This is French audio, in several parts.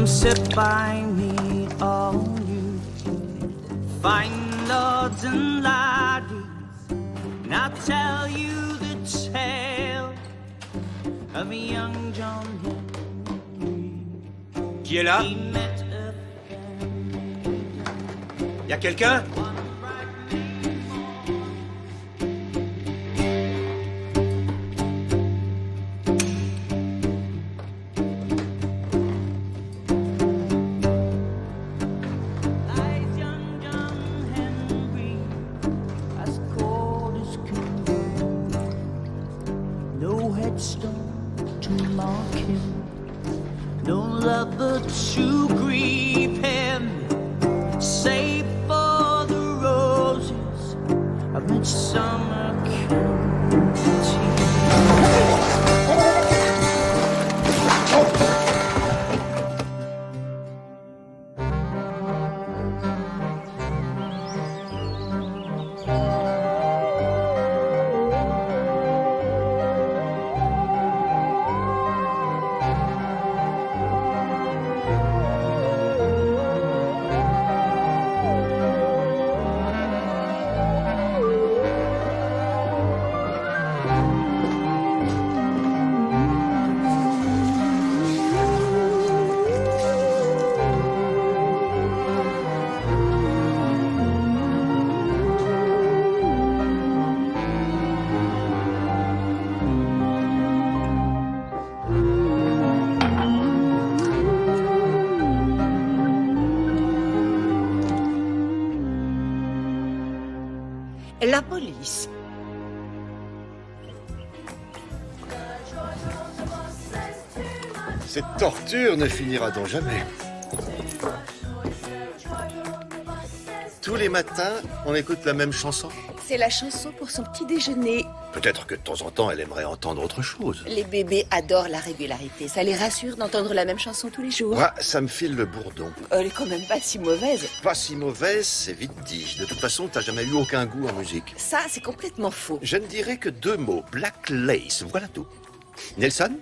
sit by me, all you fine lords and laddies, and I'll tell you the tale of a young John Henry. Qui est là? He met a Y a quelqu'un? lies young John Henry, as cold as can be. No headstone to mark him, no lover to grieve him, save for the roses of midsummer County. La police. Cette torture ne finira donc jamais. Tous les matins, on écoute la même chanson. C'est la chanson pour son petit déjeuner. Peut-être que de temps en temps, elle aimerait entendre autre chose. Les bébés adorent la régularité. Ça les rassure d'entendre la même chanson tous les jours. Moi, ça me file le bourdon. Elle est quand même pas si mauvaise. Pas si mauvaise, c'est vite dit. De toute façon, t'as jamais eu aucun goût en musique. Ça, c'est complètement faux. Je ne dirais que deux mots. Black Lace, voilà tout. Nelson?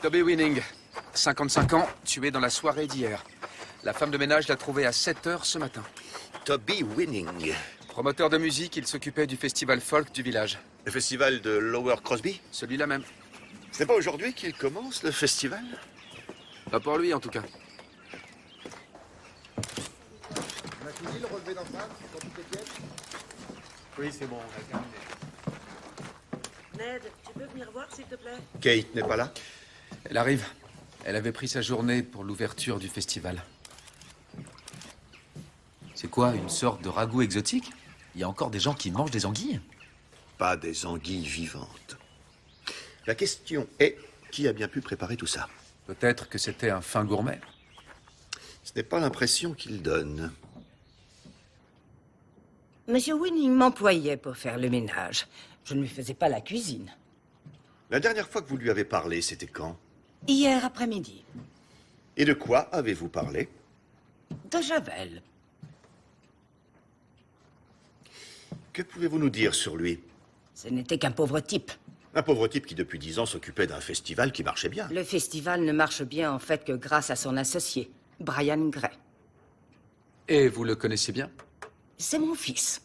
Toby Winning, 55 ans, tué dans la soirée d'hier. La femme de ménage l'a trouvé à 7 heures ce matin. Toby Winning. Promoteur de musique, il s'occupait du festival folk du village. Le festival de Lower Crosby? Celui-là même. C'est pas aujourd'hui qu'il commence, le festival? Pas pour lui, en tout cas. On a fini le relevé d'empreinte pour toutes les pièces? Oui, c'est bon, on a terminé. Ned, tu peux venir voir, s'il te plaît? Kate n'est pas là? Elle arrive. Elle avait pris sa journée pour l'ouverture du festival. C'est quoi, une sorte de ragoût exotique? Il y a encore des gens qui mangent des anguilles? Pas des anguilles vivantes. La question est, qui a bien pu préparer tout ça? Peut-être que c'était un fin gourmet. Ce n'est pas l'impression qu'il donne. Monsieur Winning m'employait pour faire le ménage. Je ne lui faisais pas la cuisine. La dernière fois que vous lui avez parlé, c'était quand? Hier après-midi. Et de quoi avez-vous parlé? De Javel. Que pouvez-vous nous dire sur lui? Ce n'était qu'un pauvre type. Un pauvre type qui, depuis 10 ans, s'occupait d'un festival qui marchait bien. Le festival ne marche bien, en fait, que grâce à son associé, Brian Gray. Et vous le connaissez bien? C'est mon fils.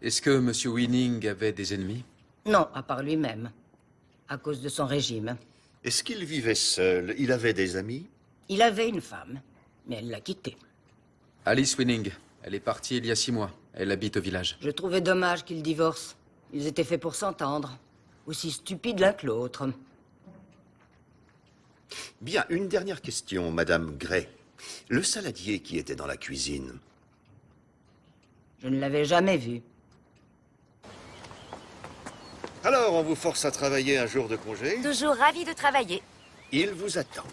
Est-ce que M. Winning avait des ennemis? Non, à part lui-même. À cause de son régime. Est-ce qu'il vivait seul? Il avait des amis? Il avait une femme, mais elle l'a quitté. Alice Winning. Elle est partie il y a 6 mois. Elle habite au village. Je trouvais dommage qu'ils divorcent. Ils étaient faits pour s'entendre. Aussi stupides l'un que l'autre. Bien, une dernière question, Madame Gray. Le saladier qui était dans la cuisine, Je ne l'avais jamais vu. alors on vous force à travailler un jour de congé? Toujours ravi de travailler. Il vous attend.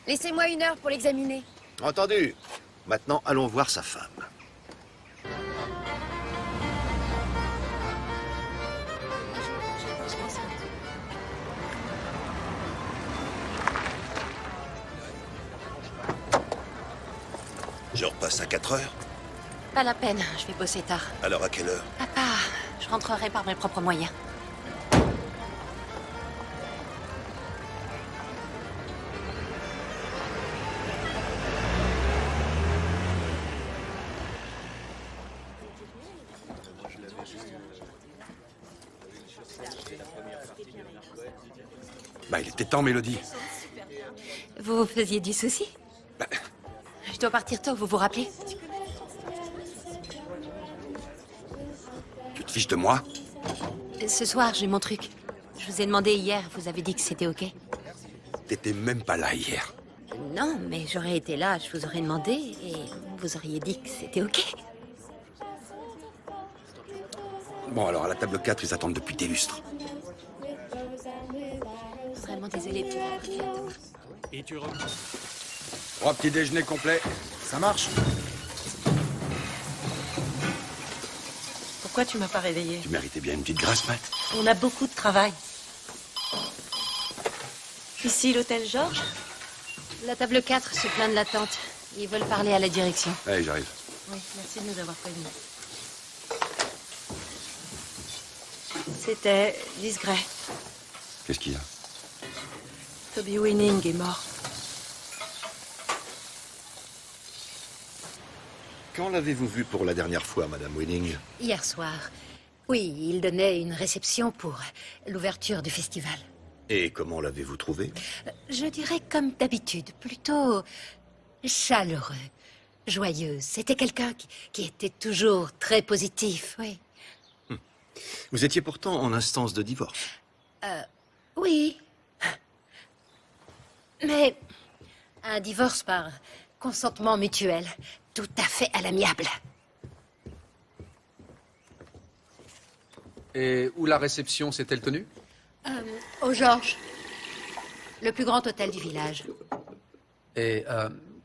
Laissez-moi 1 heure pour l'examiner. Entendu. Maintenant, allons voir sa femme. Je repasse à 4 heures. Pas la peine, je vais bosser tard. Alors à quelle heure? Papa, je rentrerai par mes propres moyens. Bah, il était temps, Mélodie. Vous faisiez du souci? Je dois partir tôt, vous vous rappelez? Tu te fiches de moi? Ce soir, j'ai mon truc. Je vous ai demandé hier, vous avez dit que c'était OK. T'étais même pas là hier. Non, mais j'aurais été là, je vous aurais demandé et vous auriez dit que c'était OK. Bon, alors à la table 4, ils attendent depuis des lustres. Vraiment désolée de tout avoir fait à Thomas. Et tu reviens. 3 petits déjeuners complets. Ça marche. Pourquoi tu m'as pas réveillée? Tu méritais bien une petite grasse mat. On a beaucoup de travail. Ici, l'hôtel Georges? La table 4 se plaint de l'attente. Ils veulent parler à la direction. Allez, j'arrive. Oui, merci de nous avoir prévenus. C'était Liz Gray. Qu'est-ce qu'il y a? Toby Winning est mort. Quand l'avez-vous vu pour la dernière fois, Madame Winning? Hier soir. Oui, il donnait une réception pour l'ouverture du festival. Et comment l'avez-vous trouvé? Je dirais comme d'habitude, plutôt chaleureux, joyeux. C'était quelqu'un qui était toujours très positif, oui. Vous étiez pourtant en instance de divorce. Oui. Mais un divorce par consentement mutuel, tout à fait à l'amiable. Et où la réception s'est-elle tenue? Au Georges, le plus grand hôtel du village. Et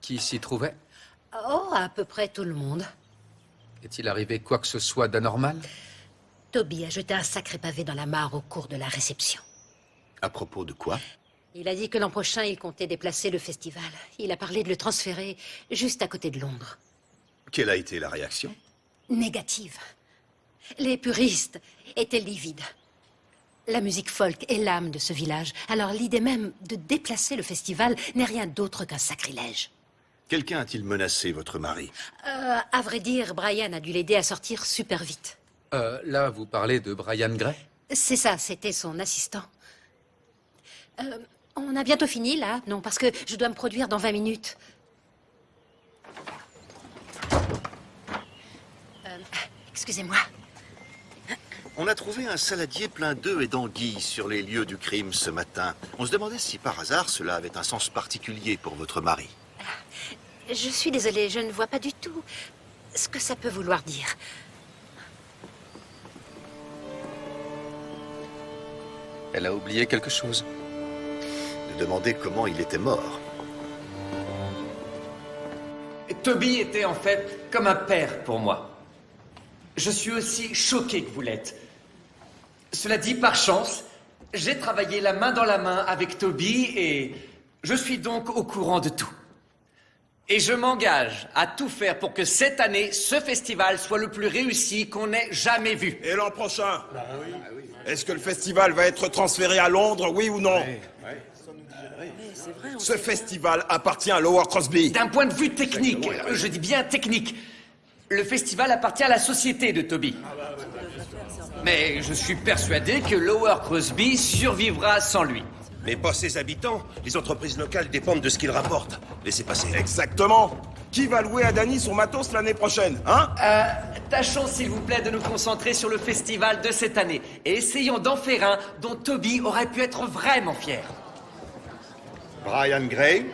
qui s'y trouvait? Oh, à peu près tout le monde. Est-il arrivé quoi que ce soit d'anormal? Toby a jeté un sacré pavé dans la mare au cours de la réception. À propos de quoi? Il a dit que l'an prochain, il comptait déplacer le festival. Il a parlé de le transférer juste à côté de Londres. Quelle a été la réaction? Négative. Les puristes étaient livides. La musique folk est l'âme de ce village. Alors l'idée même de déplacer le festival n'est rien d'autre qu'un sacrilège. Quelqu'un a-t-il menacé votre mari? À vrai dire, Brian a dû l'aider à sortir super vite. Là, vous parlez de Brian Gray? C'est ça, c'était son assistant. On a bientôt fini, là? Non, parce que je dois me produire dans 20 minutes. Excusez-moi. On a trouvé un saladier plein d'œufs et d'anguilles sur les lieux du crime ce matin. On se demandait si par hasard cela avait un sens particulier pour votre mari. Je suis désolée, je ne vois pas du tout ce que ça peut vouloir dire. Elle a oublié quelque chose. De demander comment il était mort. Toby était en fait comme un père pour moi. Je suis aussi choqué que vous l'êtes. Cela dit, par chance, j'ai travaillé la main dans la main avec Toby et je suis donc au courant de tout. Et je m'engage à tout faire pour que cette année, ce festival soit le plus réussi qu'on ait jamais vu. Et l'an prochain? Est-ce que le festival va être transféré à Londres, oui ou non? Ce festival appartient à Lower Crosby. D'un point de vue technique, je dis bien technique, le festival appartient à la société de Toby. Mais je suis persuadé que Lower Crosby survivra sans lui. Mais pas ses habitants. Les entreprises locales dépendent de ce qu'ils rapportent. Laissez passer. Exactement. Qui va louer à Danny son matos l'année prochaine, hein? Tâchons s'il vous plaît de nous concentrer sur le festival de cette année. Et essayons d'en faire un dont Toby aurait pu être vraiment fier. Brian Gray?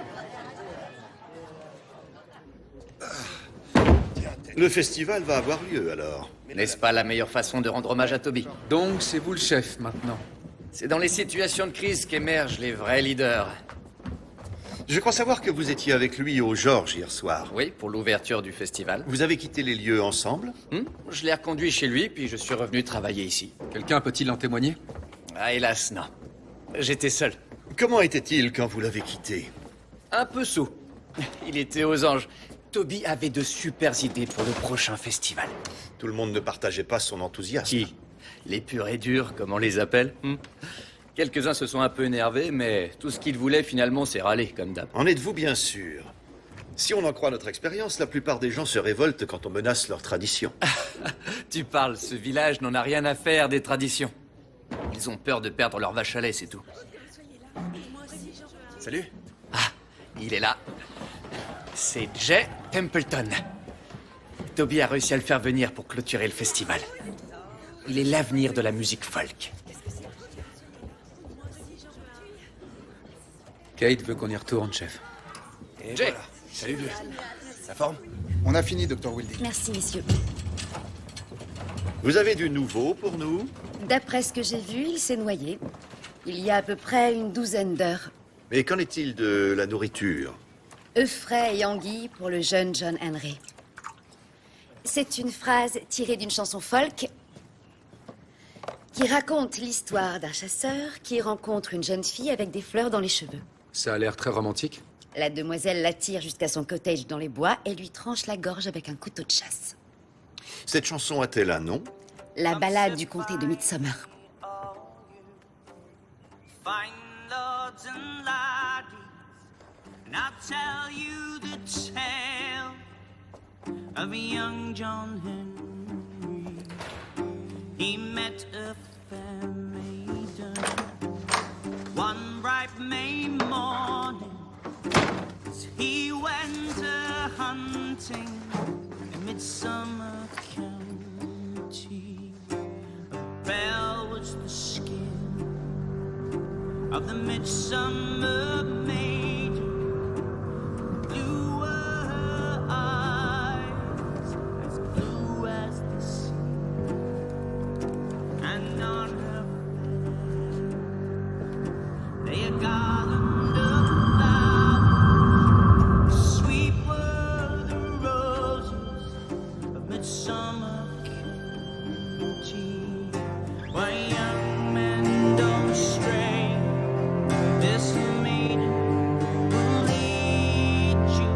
Le festival va avoir lieu alors. N'est-ce pas la meilleure façon de rendre hommage à Toby? Donc, c'est vous le chef, maintenant. C'est dans les situations de crise qu'émergent les vrais leaders. Je crois savoir que vous étiez avec lui au Georges hier soir. Oui, pour l'ouverture du festival. Vous avez quitté les lieux ensemble? Je l'ai reconduit chez lui, puis je suis revenu travailler ici. Quelqu'un peut-il en témoigner? Ah, hélas, non. J'étais seul. Comment était-il quand vous l'avez quitté? Un peu saoul. Il était aux anges. Toby avait de super idées pour le prochain festival. Tout le monde ne partageait pas son enthousiasme. Qui? Les purs et durs, comme on les appelle. Quelques-uns se sont un peu énervés, mais tout ce qu'ils voulaient finalement, c'est râler, comme d'hab. En êtes-vous bien sûr? Si on en croit notre expérience, la plupart des gens se révoltent quand on menace leurs traditions. Tu parles, ce village n'en a rien à faire des traditions. Ils ont peur de perdre leur vache à lait, c'est tout. Salut. Ah, il est là. C'est Jay Templeton. Toby a réussi à le faire venir pour clôturer le festival. Il est l'avenir de la musique folk. Kate veut qu'on y retourne, chef. Et Jay. voilà. Salut, vieux. La forme? On a fini, Dr. Wilding. Merci, messieurs. Vous avez du nouveau pour nous? D'après ce que j'ai vu, il s'est noyé. Il y a à peu près une douzaine d'heures. Mais qu'en est-il de la nourriture? Œufs frais et anguilles pour le jeune John Henry. C'est une phrase tirée d'une chanson folk qui raconte l'histoire d'un chasseur qui rencontre une jeune fille avec des fleurs dans les cheveux. Ça a l'air très romantique. La demoiselle l'attire jusqu'à son cottage dans les bois et lui tranche la gorge avec un couteau de chasse. Cette chanson a-t-elle un nom? La ballade du comté de Midsomer. Fine lords and ladies, and I'll tell you the tale of young John Henry. He met a fair maiden one bright May morning. He went a-hunting in Midsummer County. A bell was the skin of the midsummer maiden. Blue were her eyes, as blue as the sea, and on her face lay a garland of flowers. Sweet were the roses of midsummer County. Why young men don't stray, this maiden will lead you.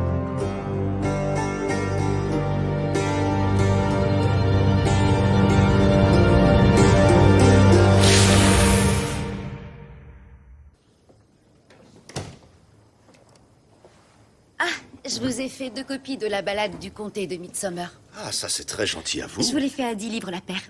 Ah, je vous ai fait 2 copies de la ballade du comté de Midsomer. Ah, ça c'est très gentil à vous. Je vous l'ai fait à 10 livres la paire.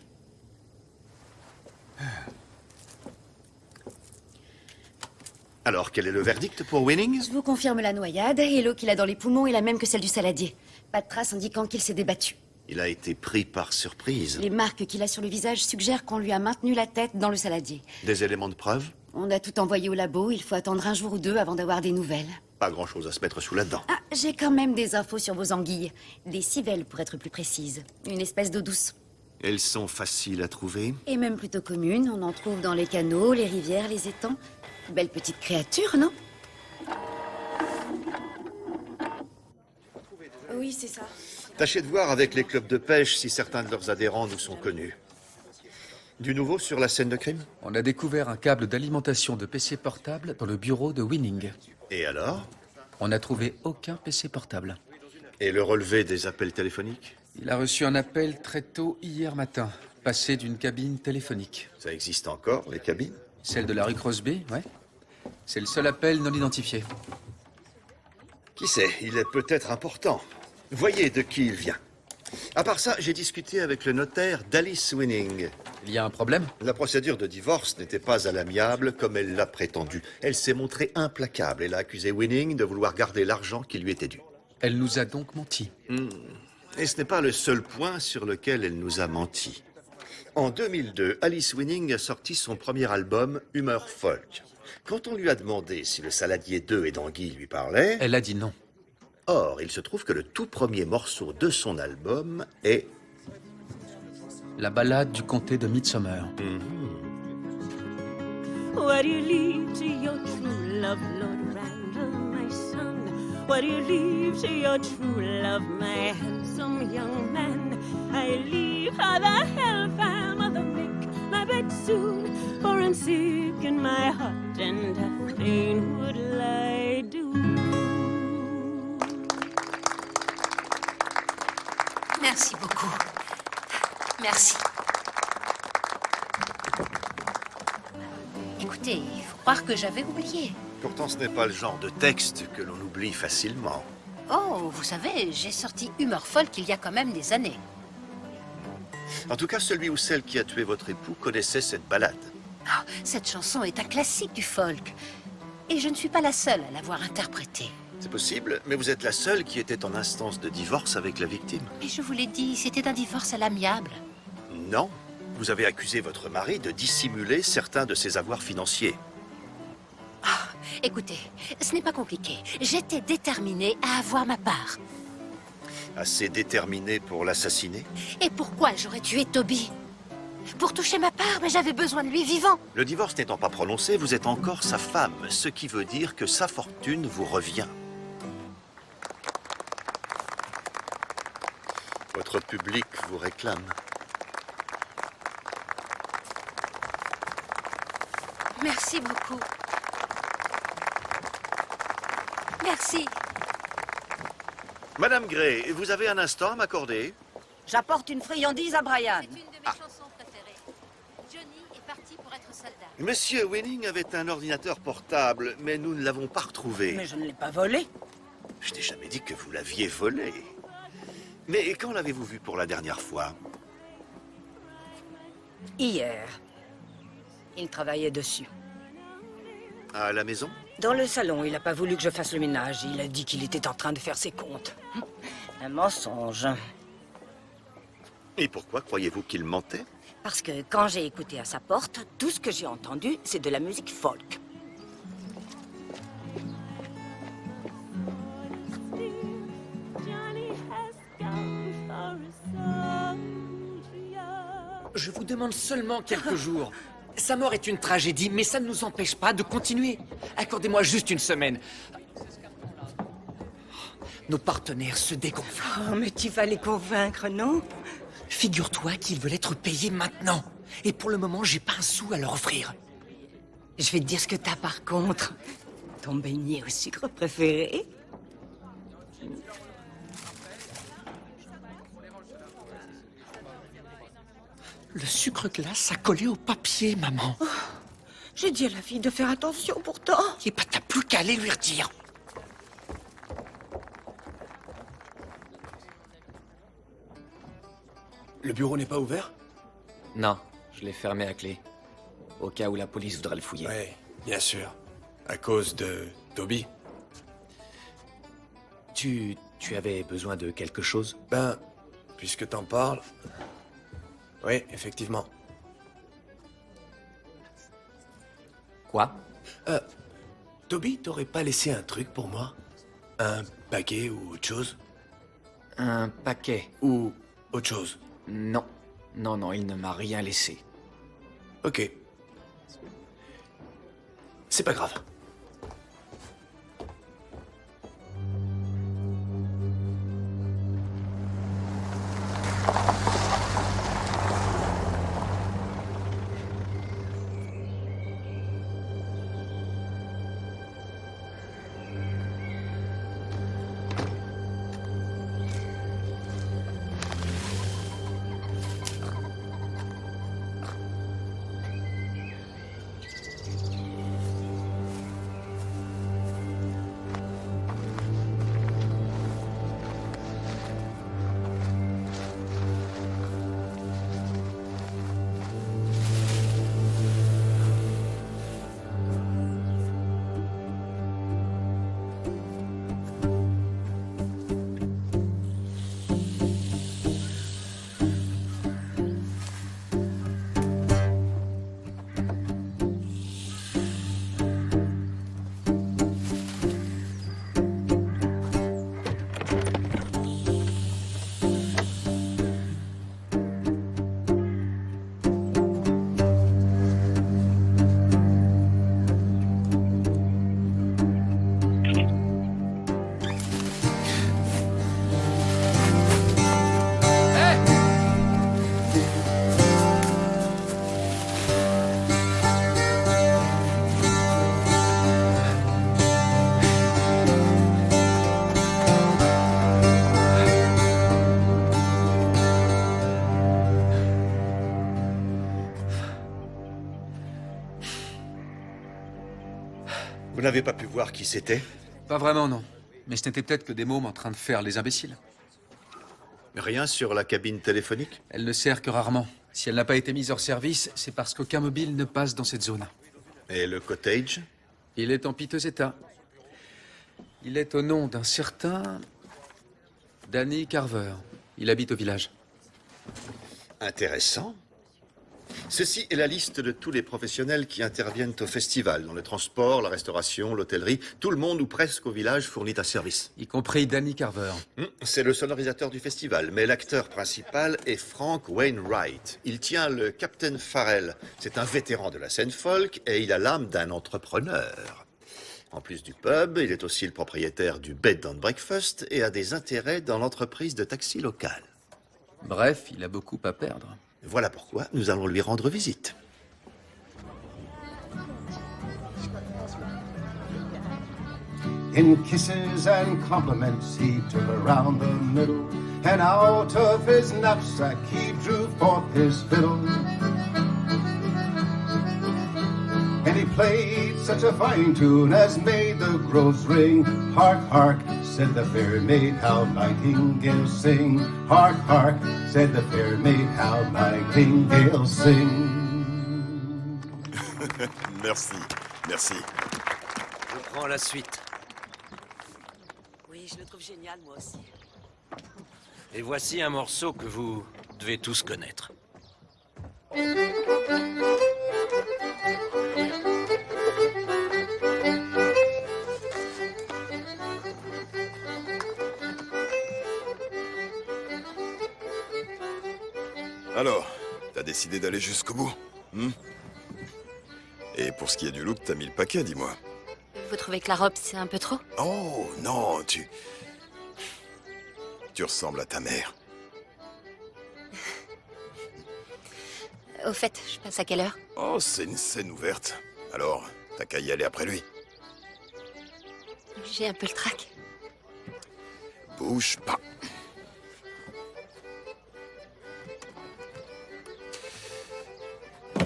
Alors, quel est le verdict pour Winning? Je vous confirme la noyade et l'eau qu'il a dans les poumons est la même que celle du saladier. Pas de traces indiquant qu'il s'est débattu. Il a été pris par surprise. Les marques qu'il a sur le visage suggèrent qu'on lui a maintenu la tête dans le saladier. Des éléments de preuve? On a tout envoyé au labo, il faut attendre 1 jour ou 2 avant d'avoir des nouvelles. Pas grand-chose à se mettre sous la dent. Ah, j'ai quand même des infos sur vos anguilles. Des civelles pour être plus précise. Une espèce d'eau douce. Elles sont faciles à trouver. Et même plutôt communes, on en trouve dans les canaux, les rivières, les étangs. Belle petite créature, non? Oui, c'est ça. Tâchez de voir avec les clubs de pêche si certains de leurs adhérents nous sont connus. Du nouveau sur la scène de crime? On a découvert un câble d'alimentation de PC portable dans le bureau de Winning. Et alors? On n'a trouvé aucun PC portable. Et le relevé des appels téléphoniques? Il a reçu un appel très tôt hier matin, passé d'une cabine téléphonique. Ça existe encore, les cabines? Celle de la rue Crosby, ouais. C'est le seul appel non identifié. Qui sait, il est peut-être important. Voyez de qui il vient. À part ça, j'ai discuté avec le notaire d'Alice Winning. Il y a un problème? La procédure de divorce n'était pas à l'amiable comme elle l'a prétendu. Elle s'est montrée implacable. Elle a accusé Winning de vouloir garder l'argent qui lui était dû. Elle nous a donc menti. Et ce n'est pas le seul point sur lequel elle nous a menti. En 2002, Alice Winning a sorti son premier album, Humeur Folk. Quand on lui a demandé si le saladier d'œufs et d'anguilles lui parlait... Elle a dit non. Or, il se trouve que le tout premier morceau de son album est... La ballade du comté de Midsomer. Why do you leave to your true love, Lord Randall, my son? Why do you leave to your true love, my handsome young man? I leave how the hellfire mother make my bed soon, for I'm sick in my heart and I fain would lie do. Merci. Écoutez, il faut croire que j'avais oublié. Pourtant, ce n'est pas le genre de texte que l'on oublie facilement. Oh, vous savez, j'ai sorti Humeur Folk il y a quand même des années. En tout cas, celui ou celle qui a tué votre époux connaissait cette ballade. Oh, cette chanson est un classique du folk. Et je ne suis pas la seule à l'avoir interprétée. C'est possible, mais vous êtes la seule qui était en instance de divorce avec la victime. Mais je vous l'ai dit, c'était un divorce à l'amiable. Non. Vous avez accusé votre mari de dissimuler certains de ses avoirs financiers. Ah, écoutez, ce n'est pas compliqué. J'étais déterminée à avoir ma part. Assez déterminé pour l'assassiner? Et pourquoi j'aurais tué Toby? Pour toucher ma part, mais j'avais besoin de lui vivant. Le divorce n'étant pas prononcé, vous êtes encore sa femme, ce qui veut dire que sa fortune vous revient. Votre public vous réclame. Merci beaucoup. Merci. Madame Gray, vous avez un instant à m'accorder? J'apporte une friandise à Brian. C'est une de mes chansons préférées. Johnny est parti pour être soldat. Monsieur Winning avait un ordinateur portable, mais nous ne l'avons pas retrouvé. Mais je ne l'ai pas volé. Je n'ai jamais dit que vous l'aviez volé. Mais quand l'avez-vous vu pour la dernière fois? Hier. Il travaillait dessus. À la maison? Dans le salon, il n'a pas voulu que je fasse le ménage. Il a dit qu'il était en train de faire ses comptes. Un mensonge. Et pourquoi croyez-vous qu'il mentait? Parce que quand j'ai écouté à sa porte, tout ce que j'ai entendu, c'est de la musique folk. Je vous demande seulement quelques jours. Sa mort est une tragédie, mais ça ne nous empêche pas de continuer. Accordez-moi juste une semaine. Nos partenaires se dégonflent. Oh, mais tu vas les convaincre, non? Figure-toi qu'ils veulent être payés maintenant. Et pour le moment, j'ai pas un sou à leur offrir. Je vais te dire ce que t'as par contre. Ton beignet au sucre préféré? Le sucre glace a collé au papier, maman. Oh, j'ai dit à la fille de faire attention pourtant. Et bah t'as plus qu'à aller lui redire. Le bureau n'est pas ouvert? Non, je l'ai fermé à clé. Au cas où la police voudrait le fouiller. Oui, bien sûr. À cause de Toby. Tu avais besoin de quelque chose? Ben, puisque t'en parles... Oui, effectivement. Quoi? Toby, t'aurais pas laissé un truc pour moi? Un paquet ou autre chose? Un paquet? Ou autre chose? Non. Non, il ne m'a rien laissé. Ok. C'est pas grave. Vous n'avez pas pu voir qui c'était? Pas vraiment, non. Mais ce n'était peut-être que des mômes en train de faire les imbéciles. Rien sur la cabine téléphonique? Elle ne sert que rarement. Si elle n'a pas été mise hors service, c'est parce qu'aucun mobile ne passe dans cette zone. Et le cottage? Il est en piteux état. Il est au nom d'un certain... Danny Carver. Il habite au village. Intéressant. Ceci est la liste de tous les professionnels qui interviennent au festival, dans le transport, la restauration, l'hôtellerie. Tout le monde ou presque au village fournit un service. Y compris Danny Carver. C'est le sonorisateur du festival, mais l'acteur principal est Frank Wainwright. Il tient le Captain Farrell. C'est un vétéran de la scène folk et il a l'âme d'un entrepreneur. En plus du pub, il est aussi le propriétaire du Bed and Breakfast et a des intérêts dans l'entreprise de taxi locale. Bref, il a beaucoup à perdre. Voilà pourquoi nous allons lui rendre visite. In kisses and compliments he took around the middle, and out of his knapsack he drew forth his fiddle. And he played such a fine tune as made the groves ring. Hark, hark, said the fair maid, how nightingales sing. Hark, hark, said the fair maid, how nightingales sing. Merci, merci. Je prends la suite. Oui, je le trouve génial, moi aussi. Et voici un morceau que vous devez tous connaître. Alors, t'as décidé d'aller jusqu'au bout, Et pour ce qui est du look, t'as mis le paquet, dis-moi. Vous trouvez que la robe, c'est un peu trop? Oh, non, tu ressembles à ta mère. Au fait, je passe à quelle heure? Oh, c'est une scène ouverte. Alors, t'as qu'à y aller après lui. J'ai un peu le trac. Bouge pas.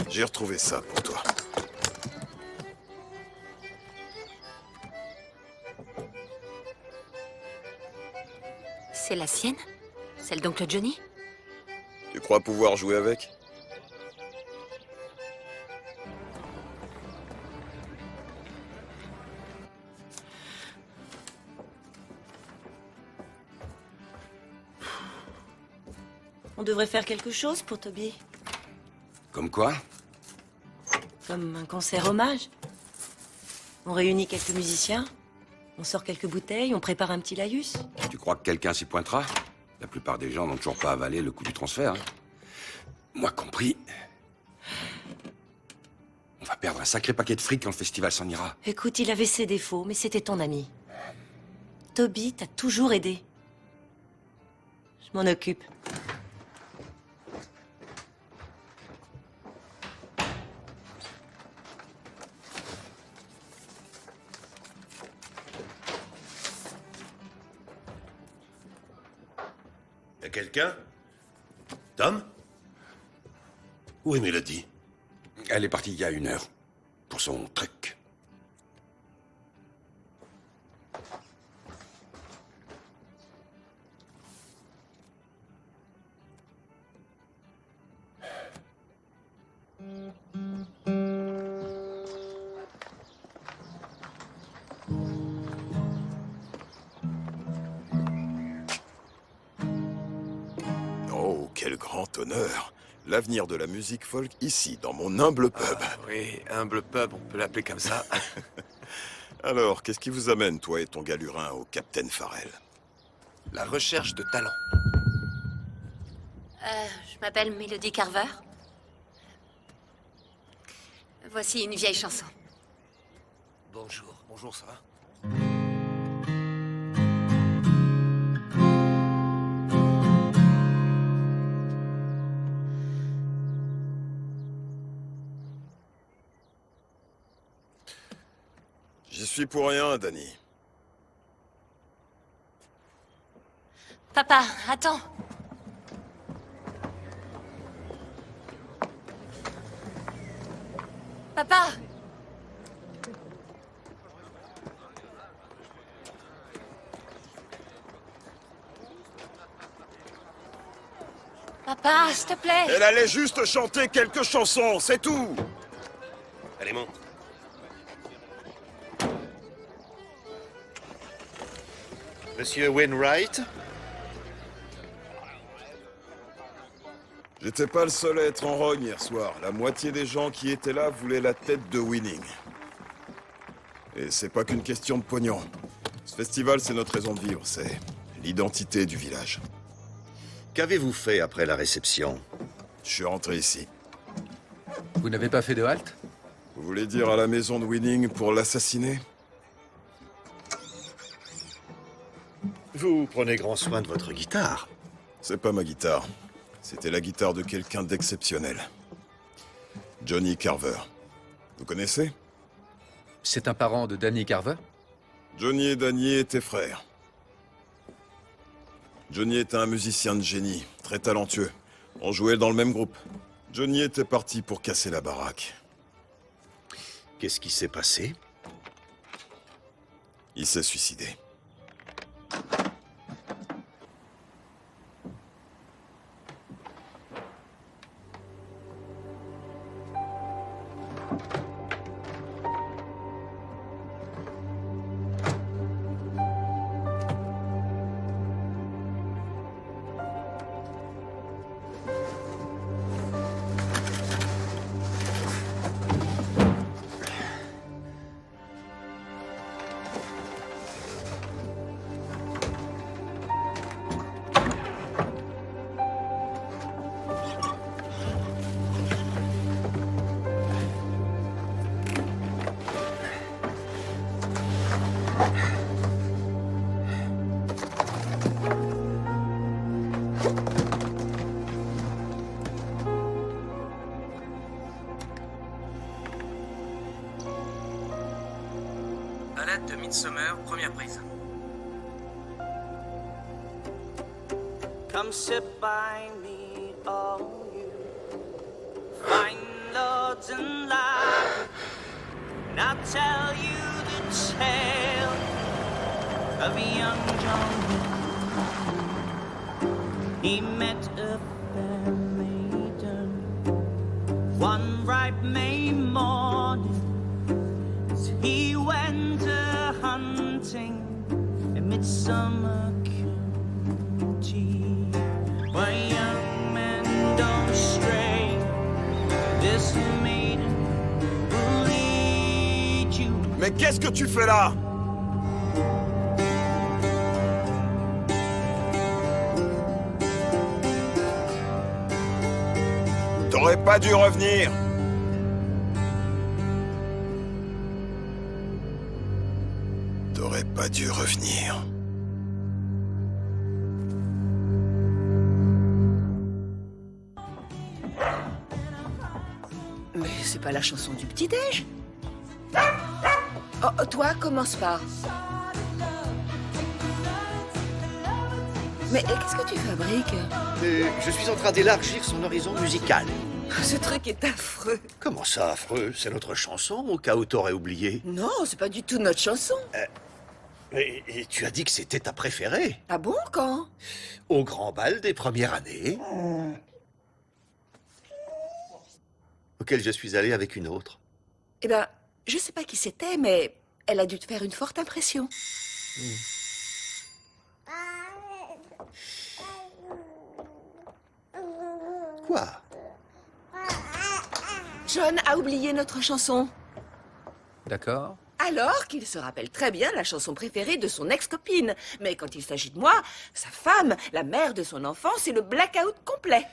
J'ai retrouvé ça pour toi. C'est la sienne? Celle d'oncle Johnny? Tu crois pouvoir jouer avec? On devrait faire quelque chose pour Toby. Comme quoi? Comme un concert hommage. On réunit quelques musiciens, on sort quelques bouteilles, on prépare un petit laïus. Tu crois que quelqu'un s'y pointera? La plupart des gens n'ont toujours pas avalé le coût du transfert. Hein. Moi compris. On va perdre un sacré paquet de fric quand le festival s'en ira. Écoute, il avait ses défauts, mais c'était ton ami. Toby t'a toujours aidé. Je m'en occupe. Y'a quelqu'un? Tom? Où est Mélodie? Elle est partie il y a 1 heure. Pour son truc. Oh, quel grand honneur! L'avenir de la musique folk ici, dans mon humble pub. Ah, oui, humble pub, on peut l'appeler comme ça. Alors, qu'est-ce qui vous amène, toi et ton galurin, au Captain Farrell? La recherche de talent. Je m'appelle Melody Carver. Voici une vieille chanson. Bonjour, bonjour, ça va? J'y suis pour rien, Danny. Papa, attends. Papa! pas, s'il te plaît. Elle allait juste chanter quelques chansons, c'est tout. Allez, monte. Monsieur Wainwright? J'étais pas le seul à être en rogne hier soir. La moitié des gens qui étaient là voulaient la tête de Winning. Et c'est pas qu'une question de pognon. Ce festival, c'est notre raison de vivre, c'est l'identité du village. Qu'avez-vous fait après la réception? Je suis rentré ici. Vous n'avez pas fait de halte? Vous voulez dire à la maison de Winning pour l'assassiner? Vous prenez grand soin de votre guitare. C'est pas ma guitare. C'était la guitare de quelqu'un d'exceptionnel. Johnny Carver. Vous connaissez? C'est un parent de Danny Carver? Johnny et Danny étaient frères. Johnny était un musicien de génie, très talentueux. On jouait dans le même groupe. Johnny était parti pour casser la baraque. Qu'est-ce qui s'est passé? Il s'est suicidé. Balade de Midsummer, première prise. Come sit by me, all you fine lords and lads, and I'll tell you the tale of a young John Hill. He met a fair maiden one ripe May morning. He went a-hunting in midsummer county, where young men don't stray. This maiden will lead you. Mais qu'est-ce que tu fais là? T'aurais pas dû revenir. T'aurais pas dû revenir. Mais c'est pas la chanson du petit-déj. Oh, toi, commence par. Mais qu'est-ce que tu fabriques? Je suis en train d'élargir son horizon musical. Ce truc est affreux. Comment ça, affreux? C'est notre chanson, au cas où t'aurais oublié. Non, c'est pas du tout notre chanson. Et tu as dit que c'était ta préférée. Ah bon, quand? Au grand bal des premières années. Auquel je suis allé avec une autre. Eh ben, je sais pas qui c'était, mais elle a dû te faire une forte impression. Quoi? John a oublié notre chanson. D'accord. Alors qu'il se rappelle très bien la chanson préférée de son ex-copine. Mais quand il s'agit de moi, sa femme, la mère de son enfant, c'est le blackout complet.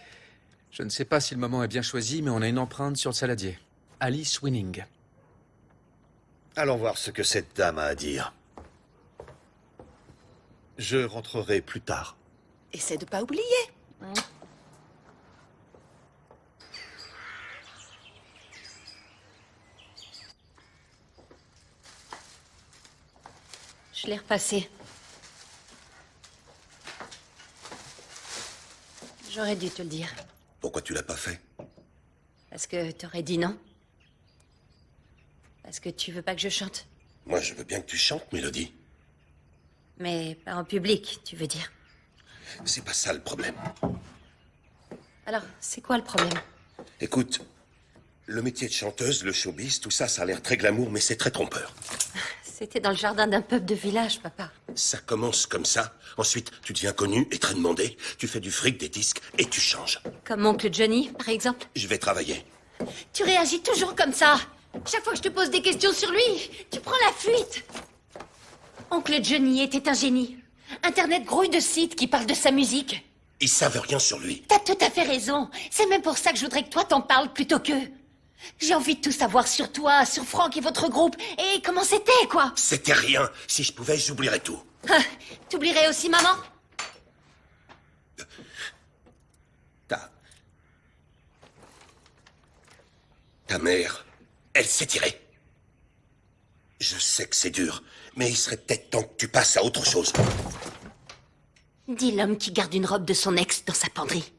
Je ne sais pas si le moment est bien choisi, mais on a une empreinte sur le saladier. Alice Winning. Allons voir ce que cette dame a à dire. Je rentrerai plus tard. Essaie de pas oublier. Je l'ai repassé. J'aurais dû te le dire. Pourquoi tu l'as pas fait? Parce que t'aurais dit non. Parce que tu veux pas que je chante. Moi, je veux bien que tu chantes, Mélodie. Mais pas en public, tu veux dire. C'est pas ça le problème. Alors, c'est quoi le problème? Écoute, le métier de chanteuse, le showbiz, tout ça, ça a l'air très glamour, mais c'est très trompeur. C'était dans le jardin d'un pub de village, papa. Ça commence comme ça, ensuite tu deviens connu et très demandé, tu fais du fric, des disques, et tu changes. Comme oncle Johnny, par exemple. Je vais travailler. Tu réagis toujours comme ça. Chaque fois que je te pose des questions sur lui, tu prends la fuite. Oncle Johnny était un génie. Internet grouille de sites qui parlent de sa musique. Ils savent rien sur lui. T'as tout à fait raison. C'est même pour ça que je voudrais que toi t'en parles plutôt qu'eux. J'ai envie de tout savoir sur toi, sur Franck et votre groupe. Et comment c'était, quoi. C'était rien. Si je pouvais, j'oublierais tout. Ah, t'oublierais aussi maman? Ta mère, elle s'est tirée. Je sais que c'est dur, mais il serait peut-être temps que tu passes à autre chose. Dis l'homme qui garde une robe de son ex dans sa penderie.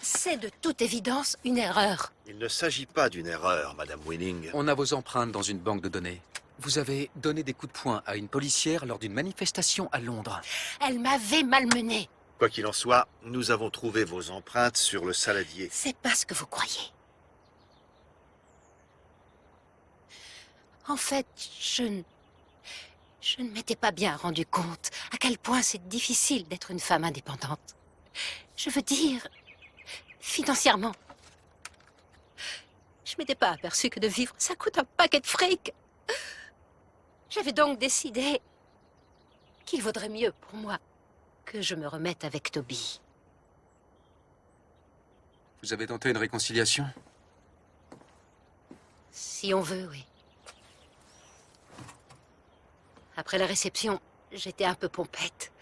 C'est de toute évidence une erreur. Il ne s'agit pas d'une erreur, Madame Winning. On a vos empreintes dans une banque de données. Vous avez donné des coups de poing à une policière lors d'une manifestation à Londres. Elle m'avait malmenée. Quoi qu'il en soit, nous avons trouvé vos empreintes sur le saladier. C'est pas ce que vous croyez. En fait, je ne m'étais pas bien rendu compte à quel point c'est difficile d'être une femme indépendante. Je veux dire, financièrement. Je m'étais pas aperçu que de vivre, ça coûte un paquet de fric. J'avais donc décidé qu'il vaudrait mieux pour moi que je me remette avec Toby. Vous avez tenté une réconciliation? Si on veut, oui. Après la réception, j'étais un peu pompette.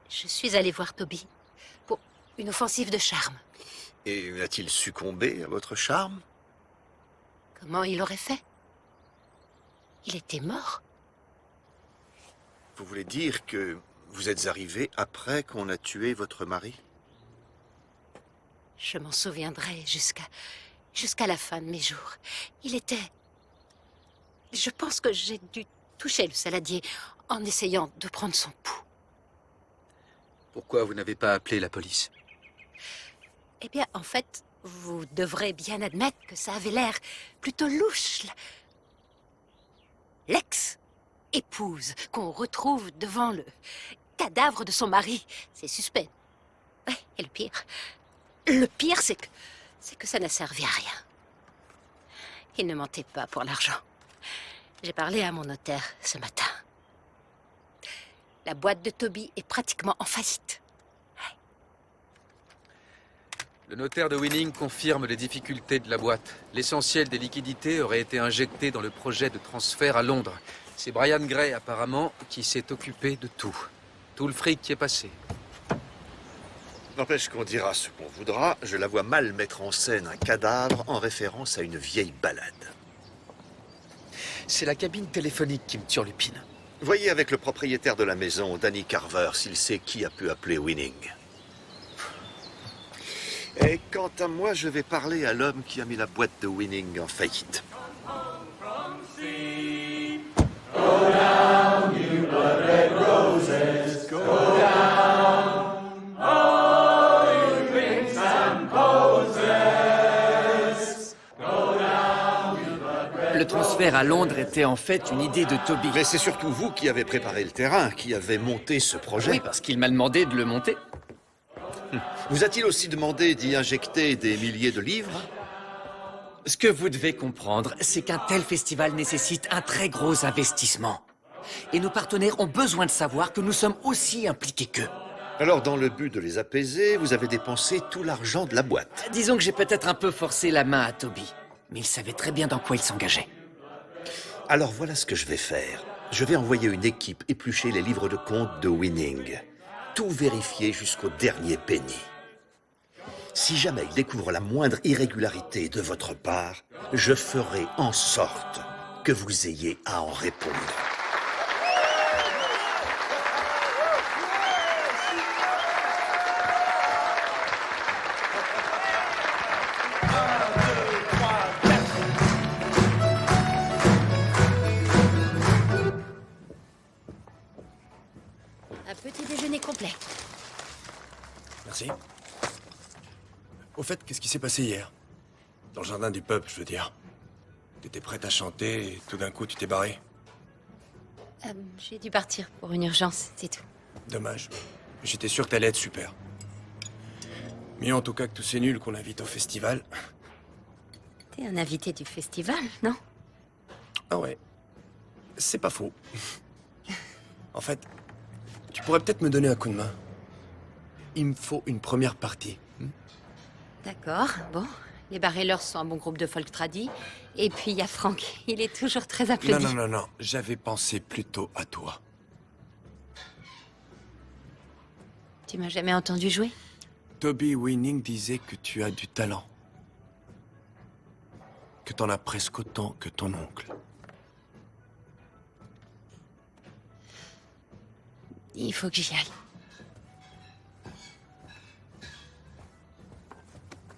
Je suis allée voir Toby pour une offensive de charme. Et a-t-il succombé à votre charme? Comment il aurait fait? Il était mort. Vous voulez dire que vous êtes arrivé après qu'on a tué votre mari? Je m'en souviendrai jusqu'à la fin de mes jours. Il était... Je pense que j'ai dû toucher le saladier en essayant de prendre son pouls. Pourquoi vous n'avez pas appelé la police? Eh bien, en fait, vous devrez bien admettre que ça avait l'air plutôt louche. L'ex-épouse qu'on retrouve devant le cadavre de son mari, c'est suspect. Ouais, et le pire, c'est que ça n'a servi à rien. Il ne mentait pas pour l'argent. J'ai parlé à mon notaire ce matin. La boîte de Toby est pratiquement en faillite. Le notaire de Winning confirme les difficultés de la boîte. L'essentiel des liquidités aurait été injecté dans le projet de transfert à Londres. C'est Brian Gray, apparemment, qui s'est occupé de tout. Tout le fric qui est passé. N'empêche qu'on dira ce qu'on voudra, je la vois mal mettre en scène un cadavre en référence à une vieille balade. C'est la cabine téléphonique qui me turlupine. Voyez avec le propriétaire de la maison, Danny Carver, s'il sait qui a pu appeler Winning. Et quant à moi, je vais parler à l'homme qui a mis la boîte de Winning en faillite. Go down, you blood red roses, go down. Oh, you dreams and poses. Go down, you blood red. Le transfert à Londres était en fait une idée de Toby. Mais c'est surtout vous qui avez préparé le terrain, qui avez monté ce projet. Oui, parce qu'il m'a demandé de le monter. Vous a-t-il aussi demandé d'y injecter des milliers de livres? Ce que vous devez comprendre, c'est qu'un tel festival nécessite un très gros investissement. Et nos partenaires ont besoin de savoir que nous sommes aussi impliqués qu'eux. Alors, dans le but de les apaiser, vous avez dépensé tout l'argent de la boîte. Disons que j'ai peut-être un peu forcé la main à Toby, mais il savait très bien dans quoi il s'engageait. Alors voilà ce que je vais faire. Je vais envoyer une équipe éplucher les livres de compte de Winning. Tout vérifier jusqu'au dernier penny. Si jamais il découvre la moindre irrégularité de votre part, je ferai en sorte que vous ayez à en répondre. complet. Merci. Au fait, qu'est-ce qui s'est passé hier? Dans le jardin du pub, je veux dire. T'étais prête à chanter et tout d'un coup, tu t'es barré. J'ai dû partir pour une urgence, c'est tout. Dommage. J'étais sûr que t'allais être super. Mieux en tout cas que tous ces nuls qu'on invite au festival. T'es un invité du festival, non? Ah ouais. C'est pas faux. En fait, tu pourrais peut-être me donner un coup de main. Il me faut une première partie. D'accord, bon. Les Barrelers sont un bon groupe de folk tradi. Et puis il y a Frank, il est toujours très applaudi. Non. J'avais pensé plutôt à toi. Tu m'as jamais entendu jouer? Toby Winning disait que tu as du talent. Que t'en as presque autant que ton oncle. Il faut que j'y aille.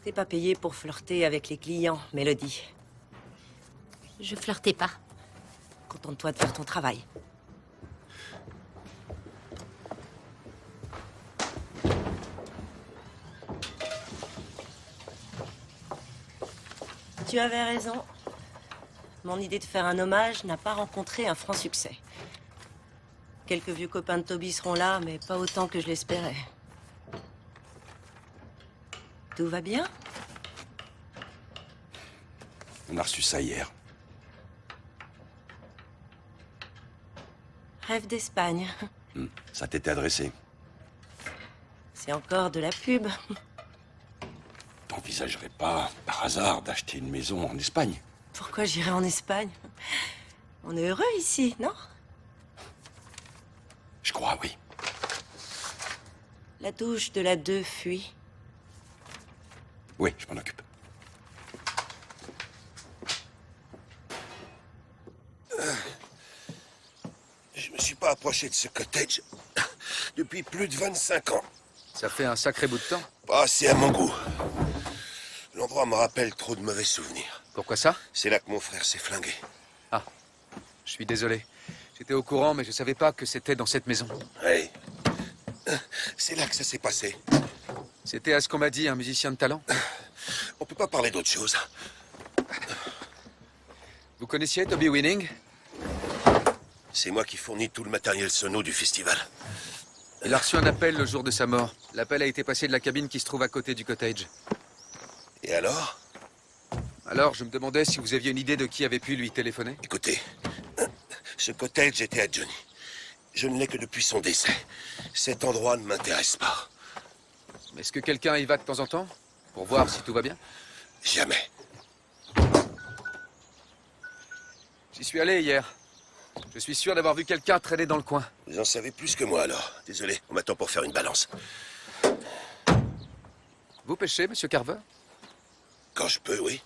T'es pas payé pour flirter avec les clients, Mélodie. Je flirtais pas. Contente-toi de faire ton travail. Tu avais raison. Mon idée de faire un hommage n'a pas rencontré un franc succès. Quelques vieux copains de Toby seront là, mais pas autant que je l'espérais. Tout va bien? On a reçu ça hier. Rêve d'Espagne. Ça t'était adressé. C'est encore de la pub. T'envisagerais pas, par hasard, d'acheter une maison en Espagne? Pourquoi j'irais en Espagne? On est heureux ici, non? Je crois, oui. La douche de la 2 fuit. Oui, je m'en occupe. Je me suis pas approché de ce cottage depuis plus de 25 ans. Ça fait un sacré bout de temps. Pas assez à mon goût. L'endroit me rappelle trop de mauvais souvenirs. Pourquoi ça? C'est là que mon frère s'est flingué. Ah, je suis désolé. J'étais au courant, mais je savais pas que c'était dans cette maison. Oui. C'est là que ça s'est passé. C'était à ce qu'on m'a dit, un musicien de talent? On peut pas parler d'autre chose. Vous connaissiez Toby Winning? C'est moi qui fournis tout le matériel sono du festival. Il a reçu un appel le jour de sa mort. L'appel a été passé de la cabine qui se trouve à côté du cottage. Et alors? Alors, je me demandais si vous aviez une idée de qui avait pu lui téléphoner. Écoutez, ce cottage était à Johnny. Je ne l'ai que depuis son décès. Cet endroit ne m'intéresse pas. Est-ce que quelqu'un y va de temps en temps? Pour voir si tout va bien? Jamais. J'y suis allé hier. Je suis sûr d'avoir vu quelqu'un traîner dans le coin. Vous en savez plus que moi, alors. Désolé, on m'attend pour faire une balance. Vous pêchez, monsieur Carver? Quand je peux, oui.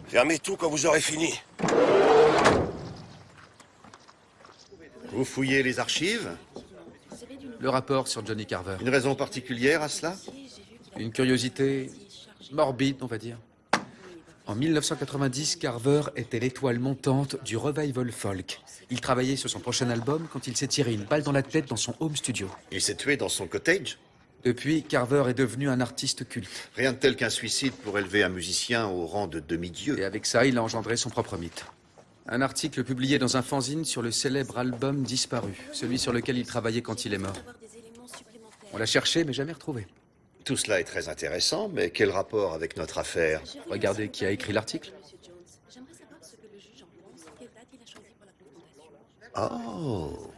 Fermez tout quand vous aurez fini. Vous fouillez les archives? Le rapport sur Johnny Carver. Une raison particulière à cela? Une curiosité morbide, on va dire. En 1990, Carver était l'étoile montante du revival folk. Il travaillait sur son prochain album quand il s'est tiré une balle dans la tête dans son home studio. Il s'est tué dans son cottage? Depuis, Carver est devenu un artiste culte. Rien de tel qu'un suicide pour élever un musicien au rang de demi-dieu. Et avec ça, il a engendré son propre mythe. Un article publié dans un fanzine sur le célèbre album disparu, celui sur lequel il travaillait quand il est mort. On l'a cherché, mais jamais retrouvé. Tout cela est très intéressant, mais quel rapport avec notre affaire? Regardez qui a écrit l'article. Oh.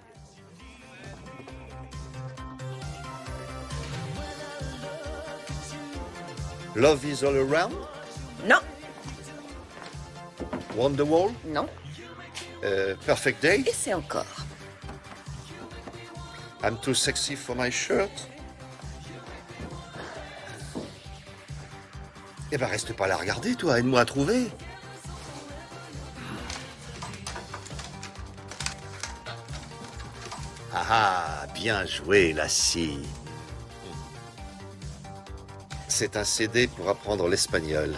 Love is all around? Non. Wonderwall? Non. Perfect Day? Et c'est encore. I'm too sexy for my shirt? Eh ben, reste pas là à regarder, toi. Aide-moi à trouver. Ah, bien joué, Lassie. C'est un CD pour apprendre l'espagnol.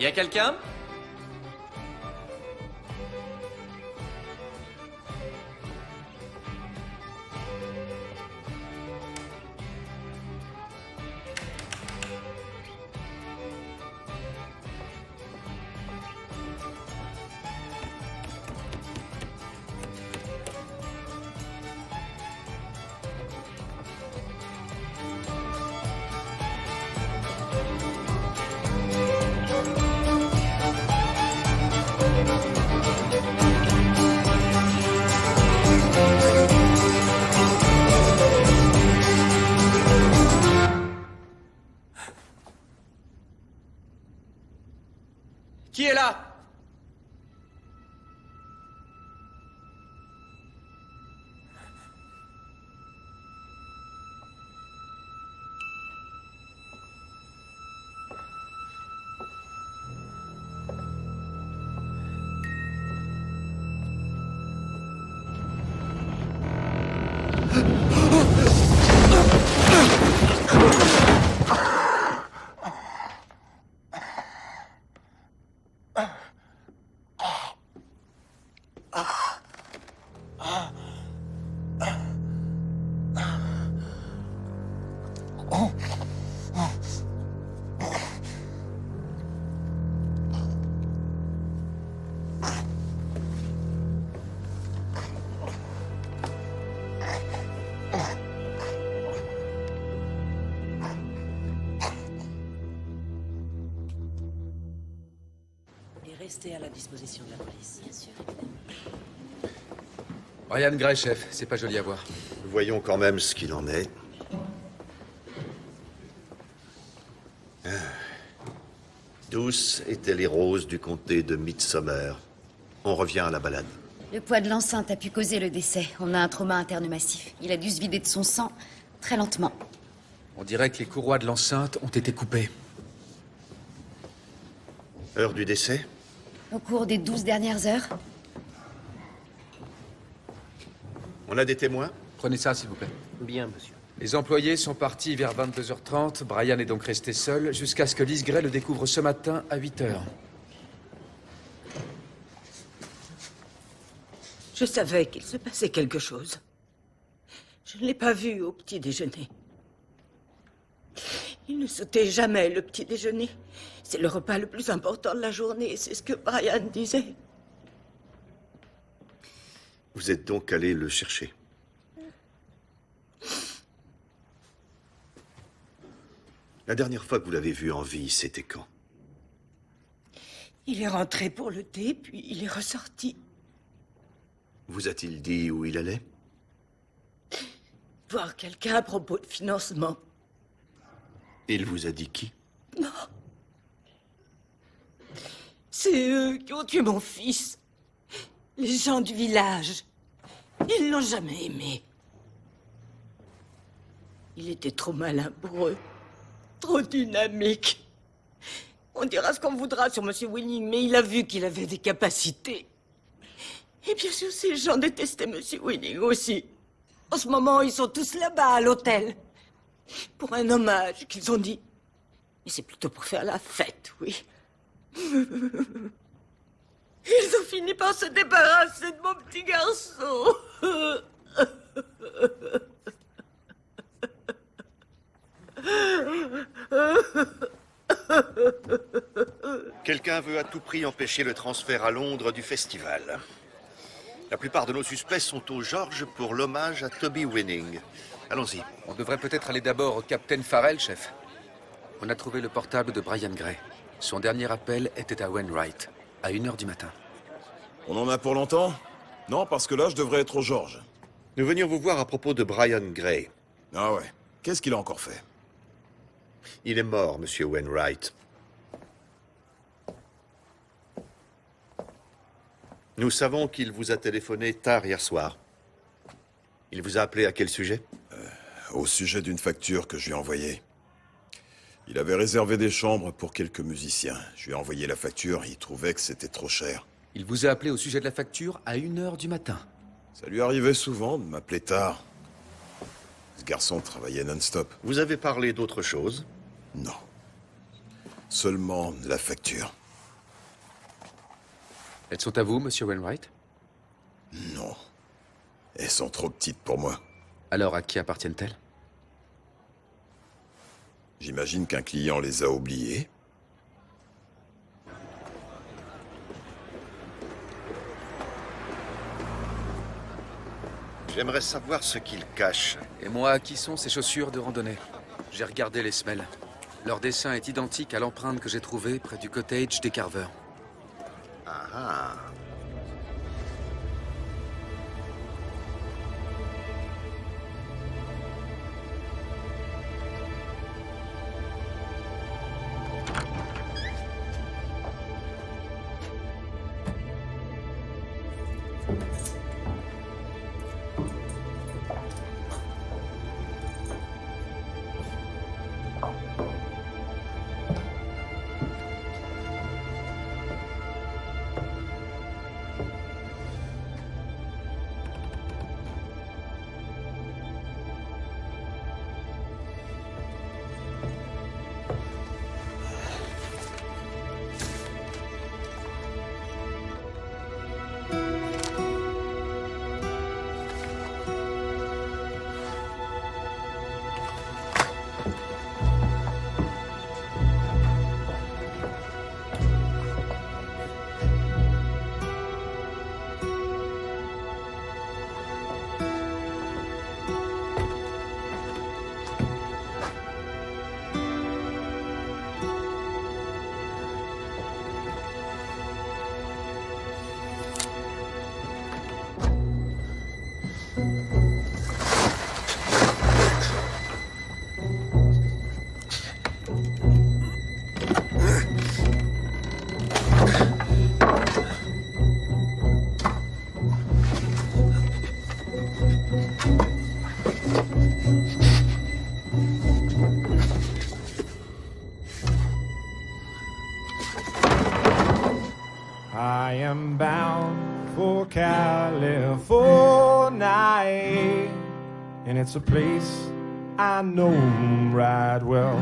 Y a quelqu'un? Qui est là? Restez à la disposition de la police. Bien sûr. Brian Gray, chef. C'est pas joli à voir. Voyons quand même ce qu'il en est. Douces étaient les roses du comté de Midsomer. On revient à la balade. Le poids de l'enceinte a pu causer le décès. On a un trauma interne massif. Il a dû se vider de son sang très lentement. On dirait que les courroies de l'enceinte ont été coupées. Heure du décès? Au cours des 12 dernières heures. On a des témoins? Prenez ça, s'il vous plaît. Bien, monsieur. Les employés sont partis vers 22h30. Brian est donc resté seul jusqu'à ce que Liz Gray le découvre ce matin à 8h. Je savais qu'il se passait quelque chose. Je ne l'ai pas vu au petit déjeuner. Il ne sautait jamais le petit déjeuner. C'est le repas le plus important de la journée, c'est ce que Brian disait. Vous êtes donc allé le chercher? La dernière fois que vous l'avez vu en vie, c'était quand? Il est rentré pour le thé, puis il est ressorti. Vous a-t-il dit où il allait? Voir quelqu'un à propos de financement. Il vous a dit qui? Non. C'est eux qui ont tué mon fils. Les gens du village. Ils l'ont jamais aimé. Il était trop malin pour eux. Trop dynamique. On dira ce qu'on voudra sur M. Winning, mais il a vu qu'il avait des capacités. Et bien sûr, ces gens détestaient M. Winning aussi. En ce moment, ils sont tous là-bas, à l'hôtel. Pour un hommage, qu'ils ont dit. Mais c'est plutôt pour faire la fête, oui. Ils ont fini par se débarrasser de mon petit garçon. Quelqu'un veut à tout prix empêcher le transfert à Londres du festival. La plupart de nos suspects sont au George pour l'hommage à Toby Winning. Allons-y. On devrait peut-être aller d'abord au Captain Farrell, chef. On a trouvé le portable de Brian Gray. Son dernier appel était à Wainwright, à 1h du matin. On en a pour longtemps? Non, parce que là, je devrais être au George. Nous venions vous voir à propos de Brian Gray. Ah ouais. Qu'est-ce qu'il a encore fait? Il est mort, monsieur Wainwright. Nous savons qu'il vous a téléphoné tard hier soir. Il vous a appelé à quel sujet? Au sujet d'une facture que je lui ai envoyée. Il avait réservé des chambres pour quelques musiciens. Je lui ai envoyé la facture, il trouvait que c'était trop cher. Il vous a appelé au sujet de la facture à 1h du matin. Ça lui arrivait souvent de m'appeler tard. Ce garçon travaillait non-stop. Vous avez parlé d'autre chose? Non. Seulement de la facture. Elles sont à vous, monsieur Wainwright? Non. Elles sont trop petites pour moi. Alors à qui appartiennent-elles? J'imagine qu'un client les a oubliées. J'aimerais savoir ce qu'il cache. Et moi, qui sont ces chaussures de randonnée? J'ai regardé les semelles. Leur dessin est identique à l'empreinte que j'ai trouvée près du cottage des Carver. Ah ah. I am bound for California, and it's a place I know right well.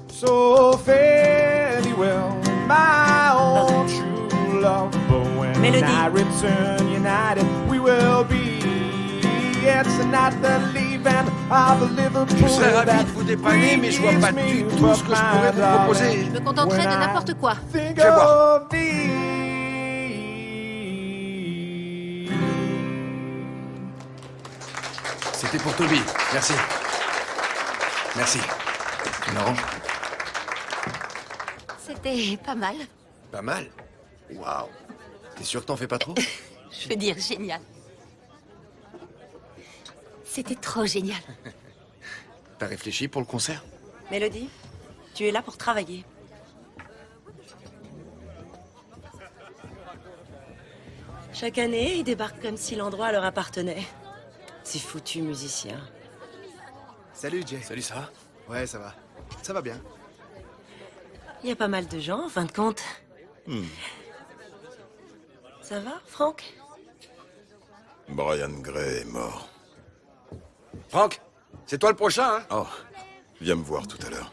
So fare thee well, my own true love, but when I return united, we will be. It's not the leaving of Liverpool. Je serais ravi de vous dépanner, mais je vois pas du tout ce que je pourrais vous proposer. Je me contenterai de n'importe quoi. Je vais voir. C'était pour Toby. Merci. Merci. Une orange? C'était pas mal. Pas mal. Waouh. T'es sûr que t'en fais pas trop? Je veux dire, génial. C'était trop génial. T'as réfléchi pour le concert? Mélodie, tu es là pour travailler. Chaque année, ils débarquent comme si l'endroit leur appartenait. Ces foutus musiciens. Salut, Jay. Salut, ça va? Ouais, ça va. Ça va bien. Il y a pas mal de gens, en fin de compte. Ça va, Frank? Brian Gray est mort. Franck, c'est toi le prochain, hein? Oh, viens me voir tout à l'heure.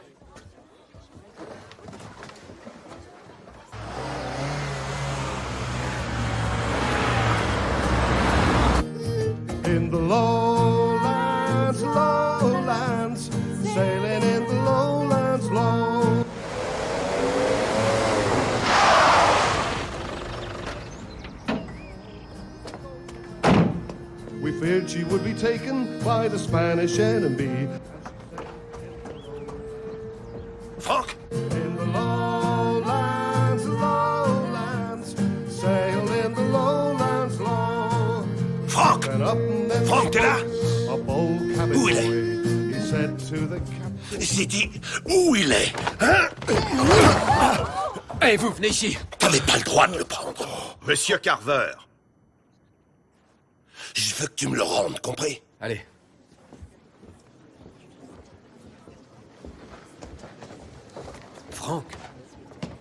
In the lowlands, lowlands, sailing in the lowlands, low. We feared she would be taken by the Spanish enemy. Franck! In the lowlands, lowlands, sail in the lowlands, low. Franck! Franck, t'es là? Où il est? J'ai dit, où il est? Hein? Hey, vous venez ici! T'avais pas le droit de le prendre. Monsieur Carver. Je veux que tu me le rendes, compris? Allez. Franck,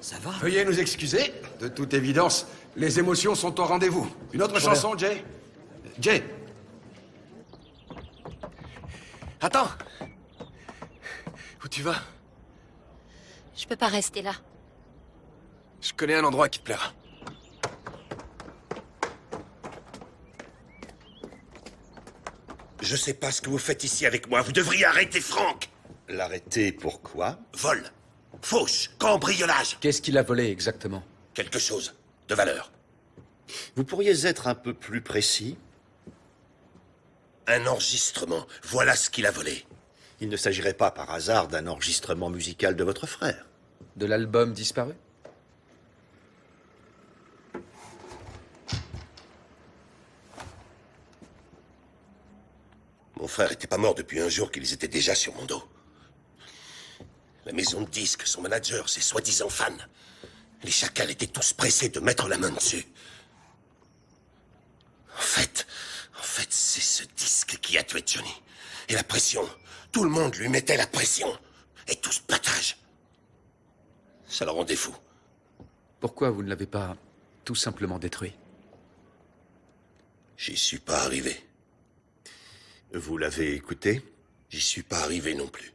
ça va? Veuillez nous excuser. De toute évidence, les émotions sont au rendez-vous. Une autre chanson, Jay? Jay? attends. Où tu vas? Je peux pas rester là. Je connais un endroit qui te plaira. Je sais pas ce que vous faites ici avec moi. Vous devriez arrêter Frank. L'arrêter pourquoi? Vol, fauche, cambriolage. Qu'est-ce qu'il a volé exactement? Quelque chose de valeur. Vous pourriez être un peu plus précis? Un enregistrement. Voilà ce qu'il a volé. Il ne s'agirait pas par hasard d'un enregistrement musical de votre frère? De l'album disparu? Mon frère était pas mort depuis un jour qu'ils étaient déjà sur mon dos. La maison de disques, son manager, ses soi-disant fans. Les chacals étaient tous pressés de mettre la main dessus. En fait, c'est ce disque qui a tué Johnny. Et la pression. Tout le monde lui mettait la pression. Et tout ce battage. Ça le rendait fou. Pourquoi vous ne l'avez pas tout simplement détruit? J'y suis pas arrivé. Vous l'avez écouté? J'y suis pas arrivé non plus.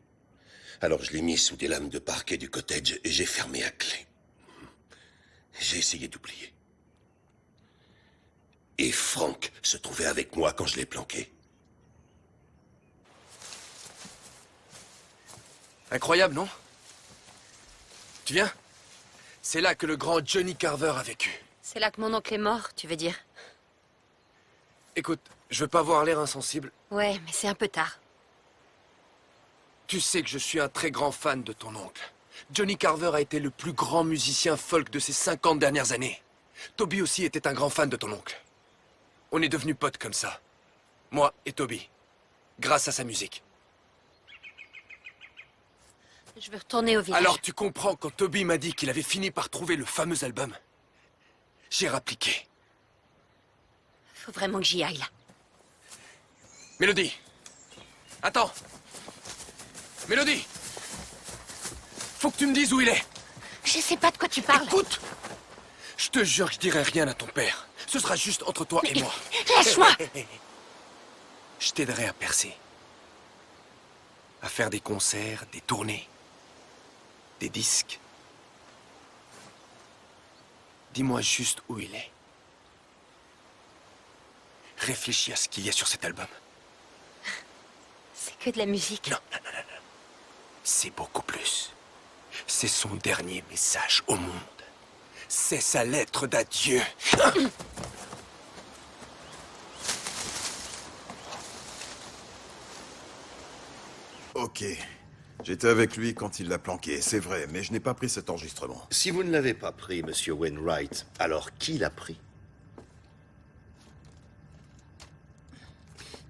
Alors je l'ai mis sous des lames de parquet du cottage et j'ai fermé à clé. J'ai essayé d'oublier. Et Frank se trouvait avec moi quand je l'ai planqué. Incroyable, non? Tu viens? C'est là que le grand Johnny Carver a vécu. C'est là que mon oncle est mort, tu veux dire? Écoute, je veux pas avoir l'air insensible. Ouais, mais c'est un peu tard. Tu sais que je suis un très grand fan de ton oncle. Johnny Carver a été le plus grand musicien folk de ces 50 dernières années. Toby aussi était un grand fan de ton oncle. On est devenus potes comme ça. Moi et Toby. Grâce à sa musique. Je veux retourner au village. Alors tu comprends quand Toby m'a dit qu'il avait fini par trouver le fameux album. J'ai rappliqué. Faut vraiment que j'y aille, là. Mélodie. Attends. Mélodie. Faut que tu me dises où il est. Je sais pas de quoi tu parles. Écoute. Je te jure que je dirai rien à ton père. Ce sera juste entre toi et moi. Laisse-moi. Je t'aiderai à percer. À faire des concerts, des tournées, des disques. Dis-moi juste où il est. Réfléchis à ce qu'il y a sur cet album. C'est que de la musique. Non. C'est beaucoup plus. C'est son dernier message au monde. C'est sa lettre d'adieu. Ok. J'étais avec lui quand il l'a planqué, c'est vrai, mais je n'ai pas pris cet enregistrement. Si vous ne l'avez pas pris, monsieur Wainwright, alors qui l'a pris?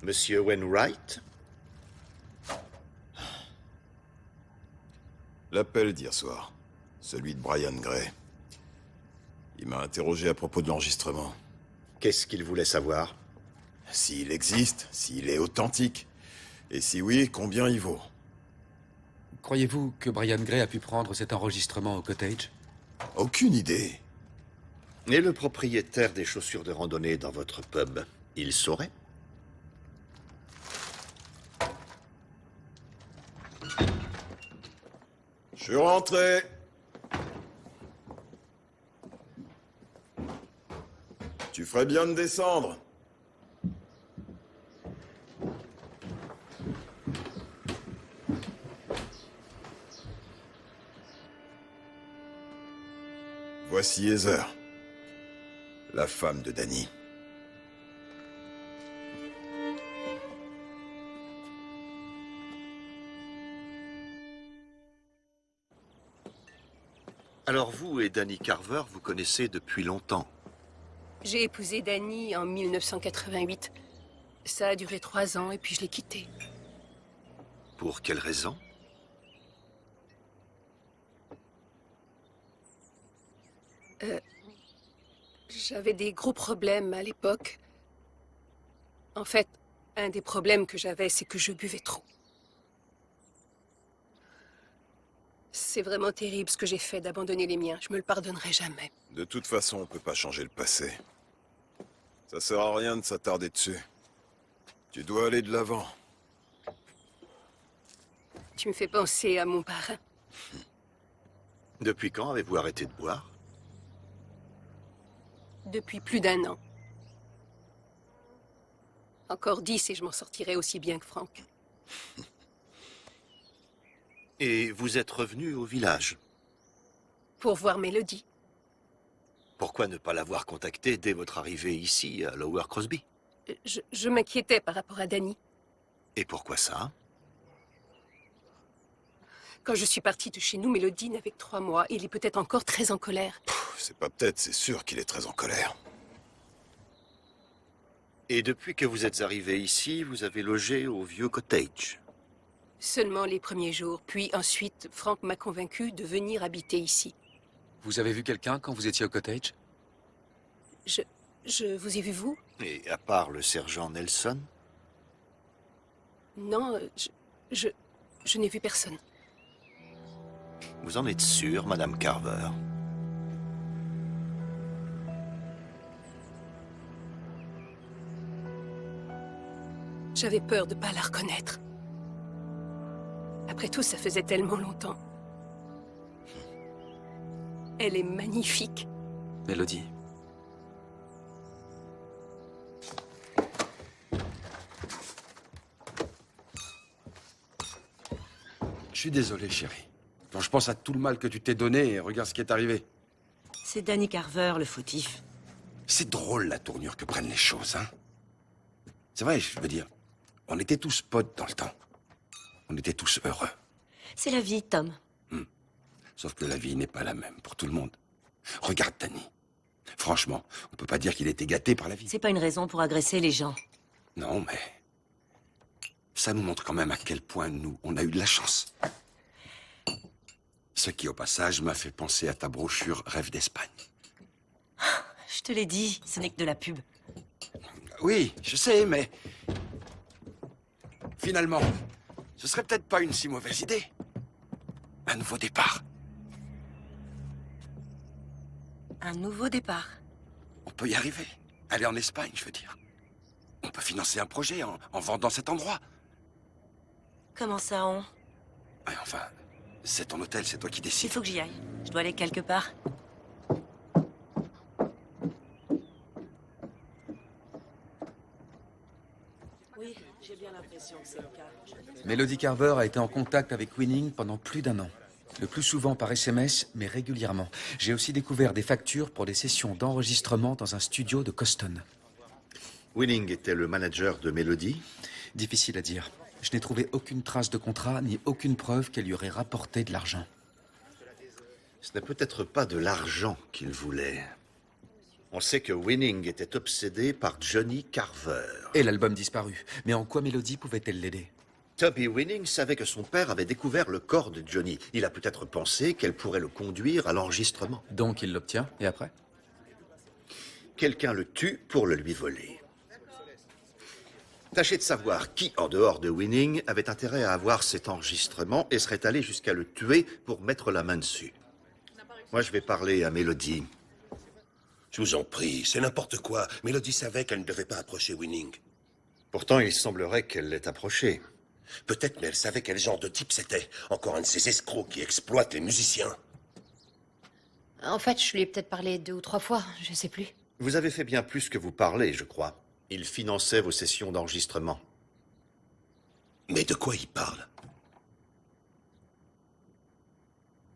Monsieur Wainwright? L'appel d'hier soir, celui de Brian Gray. Il m'a interrogé à propos de l'enregistrement. Qu'est-ce qu'il voulait savoir? S'il existe, s'il est authentique. Et si oui, combien il vaut? Croyez-vous que Brian Gray a pu prendre cet enregistrement au cottage? Aucune idée. Et le propriétaire des chaussures de randonnée dans votre pub, il saurait? Je suis rentré. Tu ferais bien de descendre. Voici Heather, la femme de Danny. Alors vous et Danny Carver, vous connaissez depuis longtemps? J'ai épousé Danny en 1988. Ça a duré 3 ans et puis je l'ai quitté. Pour quelle raison? J'avais des gros problèmes à l'époque. En fait, un des problèmes que j'avais, c'est que je buvais trop. C'est vraiment terrible ce que j'ai fait d'abandonner les miens. Je me le pardonnerai jamais. De toute façon, on peut pas changer le passé. Ça sert à rien de s'attarder dessus. Tu dois aller de l'avant. Tu me fais penser à mon parrain. Depuis quand avez-vous arrêté de boire? Depuis plus d'1 an. Encore 10 et je m'en sortirai aussi bien que Frank. Et vous êtes revenu au village. Pour voir Mélodie. Pourquoi ne pas l'avoir contacté dès votre arrivée ici, à Lower Crosby? Je m'inquiétais par rapport à Danny. Et pourquoi ça? Quand je suis partie de chez nous, Mélodie n'avait que 3 mois. Il est peut-être encore très en colère. C'est pas peut-être, c'est sûr qu'il est très en colère. Et depuis que vous êtes arrivé ici, vous avez logé au vieux cottage. Seulement les premiers jours. Puis ensuite, Frank m'a convaincu de venir habiter ici. Vous avez vu quelqu'un quand vous étiez au cottage? Je vous ai vu, vous? Et à part le sergent Nelson? Non, je n'ai vu personne. Vous en êtes sûre, Madame Carver? J'avais peur de ne pas la reconnaître. Après tout, ça faisait tellement longtemps. Elle est magnifique. Mélodie. Je suis désolé, chérie. Quand je pense à tout le mal que tu t'es donné, regarde ce qui est arrivé. C'est Danny Carver, le fautif. C'est drôle la tournure que prennent les choses, hein. C'est vrai, je veux dire, on était tous potes dans le temps. On était tous heureux. C'est la vie, Tom. Sauf que la vie n'est pas la même pour tout le monde. Regarde Danny. Franchement, on peut pas dire qu'il était gâté par la vie. C'est pas une raison pour agresser les gens. Non, mais... ça nous montre quand même à quel point, nous, on a eu de la chance. Ce qui, au passage, m'a fait penser à ta brochure Rêve d'Espagne. Je te l'ai dit, ce n'est que de la pub. Oui, je sais, mais... finalement, ce serait peut-être pas une si mauvaise idée. Un nouveau départ. Un nouveau départ. On peut y arriver. Aller en Espagne, je veux dire. On peut financer un projet en vendant cet endroit. Comment ça, on? Ouais, enfin, c'est ton hôtel, c'est toi qui décides. Il faut que j'y aille. Je dois aller quelque part. Oui, j'ai bien l'impression que c'est le cas. Mélodie Carver a été en contact avec Winning pendant plus d'1 an. Le plus souvent par SMS, mais régulièrement. J'ai aussi découvert des factures pour des sessions d'enregistrement dans un studio de Coston. Winning était le manager de Mélodie? Difficile à dire. Je n'ai trouvé aucune trace de contrat, ni aucune preuve qu'elle lui aurait rapporté de l'argent. Ce n'est peut-être pas de l'argent qu'il voulait. On sait que Winning était obsédé par Johnny Carver. Et l'album disparu. Mais en quoi Mélodie pouvait-elle l'aider? Toby Winning savait que son père avait découvert le corps de Johnny. Il a peut-être pensé qu'elle pourrait le conduire à l'enregistrement. Donc il l'obtient, et après? Quelqu'un le tue pour le lui voler. Tâchez de savoir qui, en dehors de Winning, avait intérêt à avoir cet enregistrement et serait allé jusqu'à le tuer pour mettre la main dessus. Moi, je vais parler à Mélodie. Je vous en prie, c'est n'importe quoi. Mélodie savait qu'elle ne devait pas approcher Winning. Pourtant, il semblerait qu'elle l'ait approché. Peut-être, mais elle savait quel genre de type c'était. Encore un de ces escrocs qui exploitent les musiciens. En fait, je lui ai peut-être parlé 2 ou 3 fois, je sais plus. Vous avez fait bien plus que vous parlez, je crois. Il finançait vos sessions d'enregistrement. Mais de quoi il parle?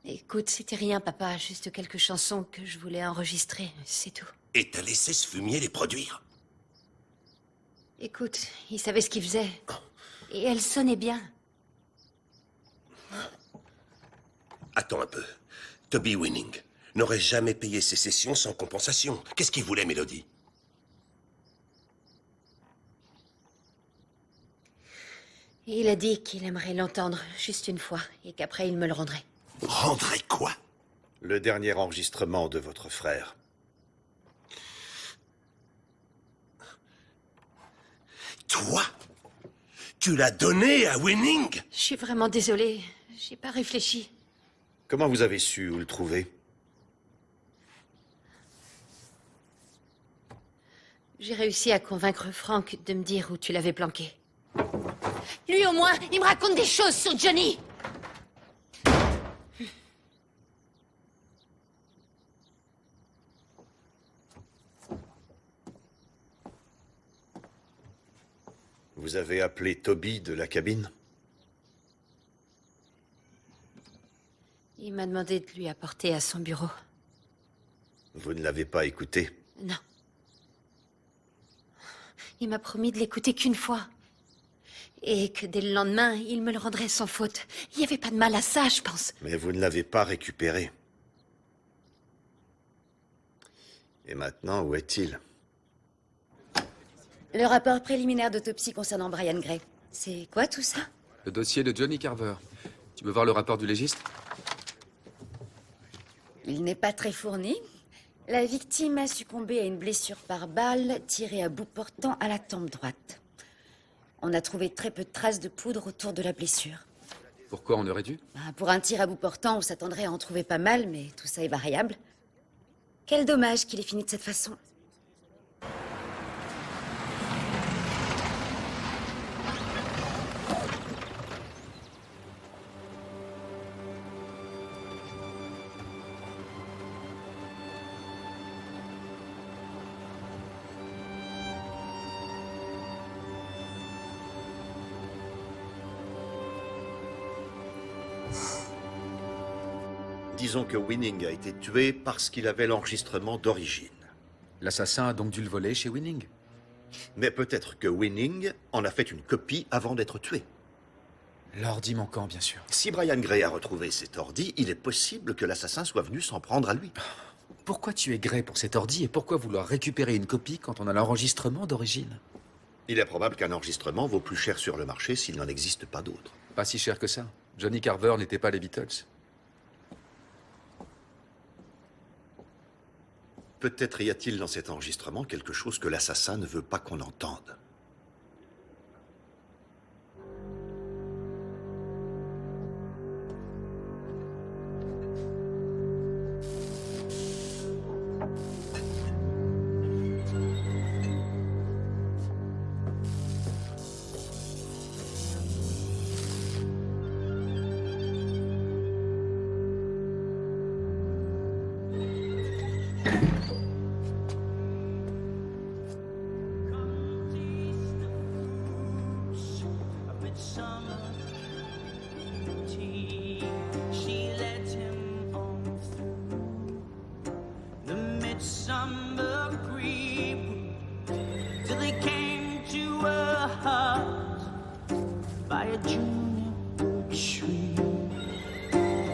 Écoute, c'était rien, papa, juste quelques chansons que je voulais enregistrer, c'est tout. Et t'as laissé ce fumier les produire? Écoute, il savait ce qu'il faisait. Et elle sonnait bien. Attends un peu. Toby Winning n'aurait jamais payé ses sessions sans compensation. Qu'est-ce qu'il voulait, Mélodie? Il a dit qu'il aimerait l'entendre juste une fois, et qu'après il me le rendrait. Rendrait quoi? Le dernier enregistrement de votre frère. Toi? Tu l'as donné à Winning? Je suis vraiment désolée, j'ai pas réfléchi. Comment vous avez su où le trouver? J'ai réussi à convaincre Frank de me dire où tu l'avais planqué. Lui, au moins, il me raconte des choses sur Johnny! Vous avez appelé Toby de la cabine? Il m'a demandé de lui apporter à son bureau. Vous ne l'avez pas écouté? Non. Il m'a promis de l'écouter qu'une fois. Et que dès le lendemain, il me le rendrait sans faute. Il n'y avait pas de mal à ça, je pense. Mais vous ne l'avez pas récupéré. Et maintenant, où est-il? Le rapport préliminaire d'autopsie concernant Brian Gray. C'est quoi tout ça? Le dossier de Johnny Carver. Tu veux voir le rapport du légiste? Il n'est pas très fourni. La victime a succombé à une blessure par balle tirée à bout portant à la tempe droite. On a trouvé très peu de traces de poudre autour de la blessure. Pourquoi on aurait dû? Pour un tir à bout portant, on s'attendrait à en trouver pas mal, mais tout ça est variable. Quel dommage qu'il ait fini de cette façon. Disons que Winning a été tué parce qu'il avait l'enregistrement d'origine. L'assassin a donc dû le voler chez Winning? Mais peut-être que Winning en a fait une copie avant d'être tué. L'ordi manquant, bien sûr. Si Brian Gray a retrouvé cet ordi, il est possible que l'assassin soit venu s'en prendre à lui. Pourquoi tuer Gray pour cet ordi et pourquoi vouloir récupérer une copie quand on a l'enregistrement d'origine? Il est probable qu'un enregistrement vaut plus cher sur le marché s'il n'en existe pas d'autre. Pas si cher que ça. Johnny Carver n'était pas les Beatles. Peut-être y a-t-il dans cet enregistrement quelque chose que l'assassin ne veut pas qu'on entende.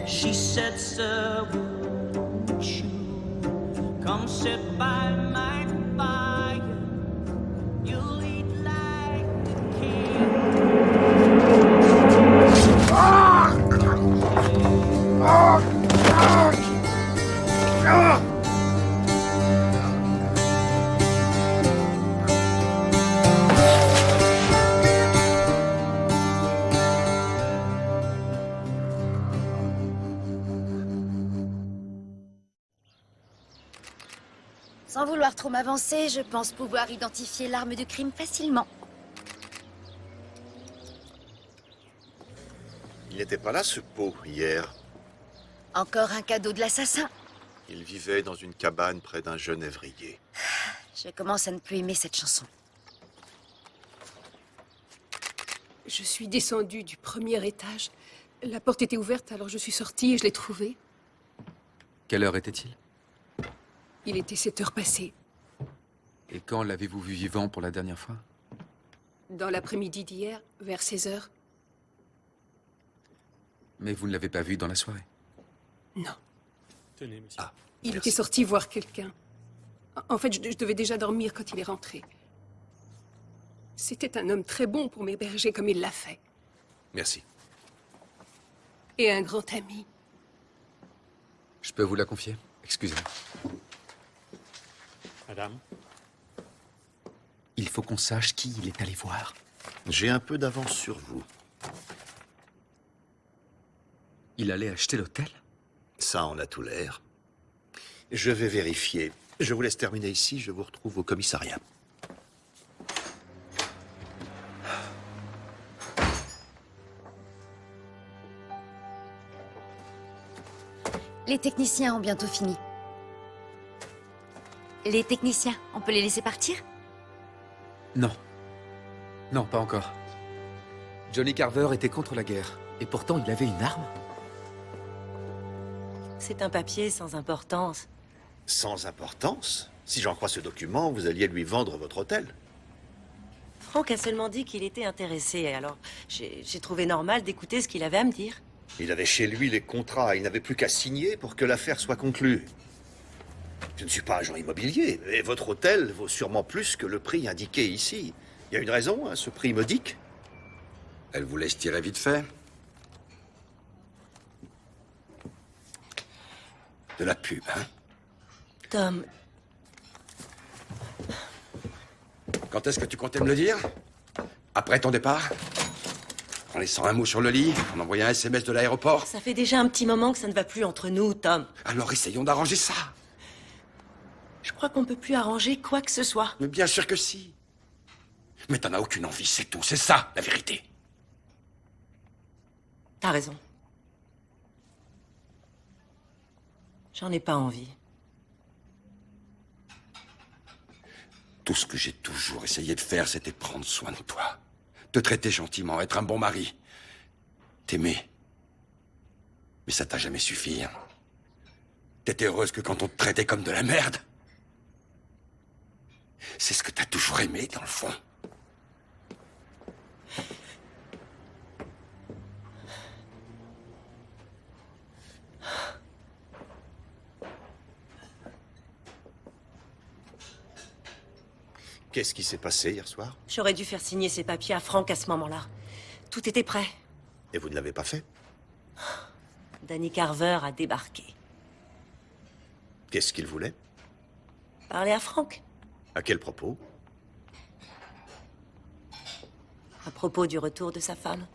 She said, sir, won't you come sit by my fire? You'll eat like the king. Sans vouloir trop m'avancer, je pense pouvoir identifier l'arme de crime facilement. Il n'était pas là, ce pot, hier. Encore un cadeau de l'assassin. Il vivait dans une cabane près d'un genévrier. Je commence à ne plus aimer cette chanson. Je suis descendue du premier étage. La porte était ouverte, alors je suis sortie et je l'ai trouvé. Quelle heure était-il? Il était 7 heures passées. Et quand l'avez-vous vu vivant pour la dernière fois? Dans l'après-midi d'hier, vers 16 heures. Mais vous ne l'avez pas vu dans la soirée? Non. Tenez, monsieur. Ah, il était sorti voir quelqu'un. En fait, je devais déjà dormir quand il est rentré. C'était un homme très bon pour m'héberger comme il l'a fait. Merci. Et un grand ami. Je peux vous la confier? Excusez-moi. Madame? Il faut qu'on sache qui il est allé voir. J'ai un peu d'avance sur vous. Il allait acheter l'hôtel? Ça en a tout l'air. Je vais vérifier. Je vous laisse terminer ici, je vous retrouve au commissariat. Les techniciens ont bientôt fini. Les techniciens, on peut les laisser partir? Non. Non, pas encore. Johnny Carver était contre la guerre. Et pourtant, il avait une arme. C'est un papier sans importance. Sans importance? Si j'en crois ce document, vous alliez lui vendre votre hôtel. Frank a seulement dit qu'il était intéressé, alors j'ai trouvé normal d'écouter ce qu'il avait à me dire. Il avait chez lui les contrats, il n'avait plus qu'à signer pour que l'affaire soit conclue. Je ne suis pas agent immobilier, et votre hôtel vaut sûrement plus que le prix indiqué ici. Il y a une raison à ce prix modique? Elle vous laisse tirer vite fait. De la pub, hein? Tom, Quand est-ce que tu comptais me le dire? Après ton départ? En laissant un mot sur le lit? En envoyant un SMS de l'aéroport? ça fait déjà un petit moment que ça ne va plus entre nous, Tom. Alors essayons d'arranger ça. Je crois qu'on ne peut plus arranger quoi que ce soit. Mais bien sûr que si. Mais t'en as aucune envie, c'est tout. C'est ça, la vérité. T'as raison. J'en ai pas envie. Tout ce que j'ai toujours essayé de faire, c'était prendre soin de toi. Te traiter gentiment, être un bon mari. T'aimer. Mais ça t'a jamais suffi, hein. T'étais heureuse que quand on te traitait comme de la merde. C'est ce que t'as toujours aimé, dans le fond. Qu'est-ce qui s'est passé hier soir? J'aurais dû faire signer ces papiers à Frank à ce moment-là. Tout était prêt. Et vous ne l'avez pas fait? Danny Carver a débarqué. Qu'est-ce qu'il voulait? Parler à Frank. À quel propos? À propos du retour de sa femme.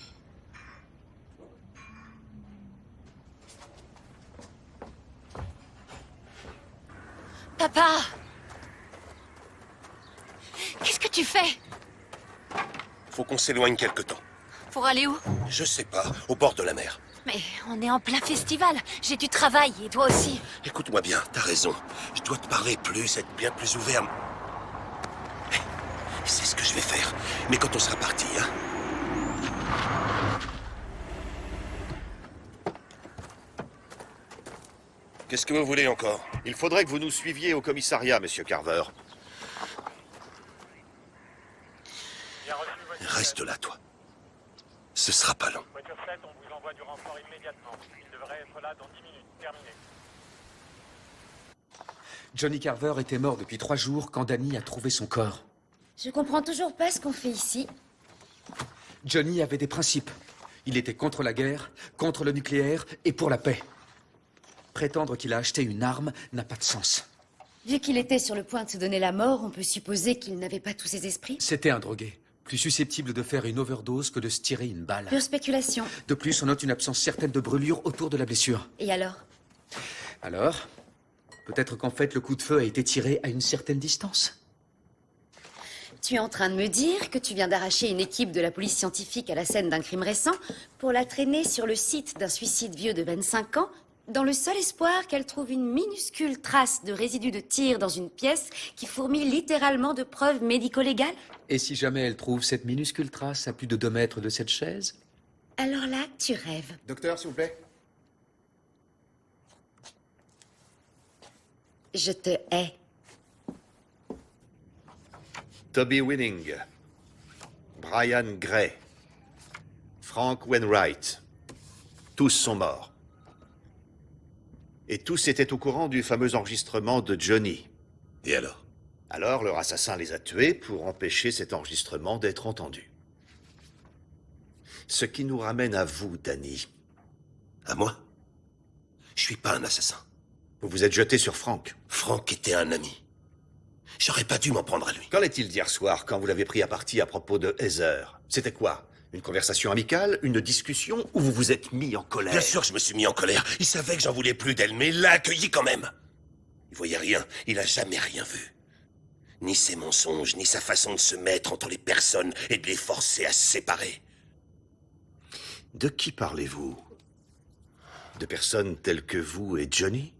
Papa! Qu'est-ce que tu fais? Faut qu'on s'éloigne quelque temps. Pour aller où? Je sais pas, au bord de la mer. Mais on est en plein festival. J'ai du travail, et toi aussi. Écoute-moi bien, t'as raison. Je dois te parler plus, être bien plus ouvert. C'est ce que je vais faire. Mais quand on sera parti, hein. Qu'est-ce que vous voulez encore? Il faudrait que vous nous suiviez au commissariat, monsieur Carver. Reste là, toi. Ce sera pas long. Voiture 7, on vous envoie du renfort immédiatement. Il devrait être là dans 10 minutes. Terminé. Johnny Carver était mort depuis 3 jours quand Danny a trouvé son corps. Je comprends toujours pas ce qu'on fait ici. Johnny avait des principes. Il était contre la guerre, contre le nucléaire et pour la paix. Prétendre qu'il a acheté une arme n'a pas de sens. Vu qu'il était sur le point de se donner la mort, on peut supposer qu'il n'avait pas tous ses esprits. C'était un drogué, plus susceptible de faire une overdose que de se tirer une balle. Pure spéculation. De plus, on note une absence certaine de brûlure autour de la blessure. Et alors? Alors, peut-être qu'en fait, le coup de feu a été tiré à une certaine distance. Tu es en train de me dire que tu viens d'arracher une équipe de la police scientifique à la scène d'un crime récent pour la traîner sur le site d'un suicide vieux de 25 ans, dans le seul espoir qu'elle trouve une minuscule trace de résidus de tir dans une pièce qui fourmille littéralement de preuves médico-légales? Et si jamais elle trouve cette minuscule trace à plus de 2 mètres de cette chaise? Alors là, tu rêves. Docteur, s'il vous plaît. Je te hais. Toby Winning, Brian Gray, Frank Wainwright, tous sont morts. Et tous étaient au courant du fameux enregistrement de Johnny. Et alors? Alors, leur assassin les a tués pour empêcher cet enregistrement d'être entendu. Ce qui nous ramène à vous, Danny. À moi? Je suis pas un assassin. Vous vous êtes jeté sur Frank. Frank était un ami. J'aurais pas dû m'en prendre à lui. Qu'en est-il d'hier soir, quand vous l'avez pris à partie à propos de Heather? C'était quoi? Une conversation amicale? Une discussion? Ou vous vous êtes mis en colère? Bien sûr, je me suis mis en colère. Il savait que j'en voulais plus d'elle, mais il l'a accueilli quand même. Il voyait rien. Il a jamais rien vu. Ni ses mensonges, ni sa façon de se mettre entre les personnes et de les forcer à se séparer. De qui parlez-vous? De personnes telles que vous et Johnny?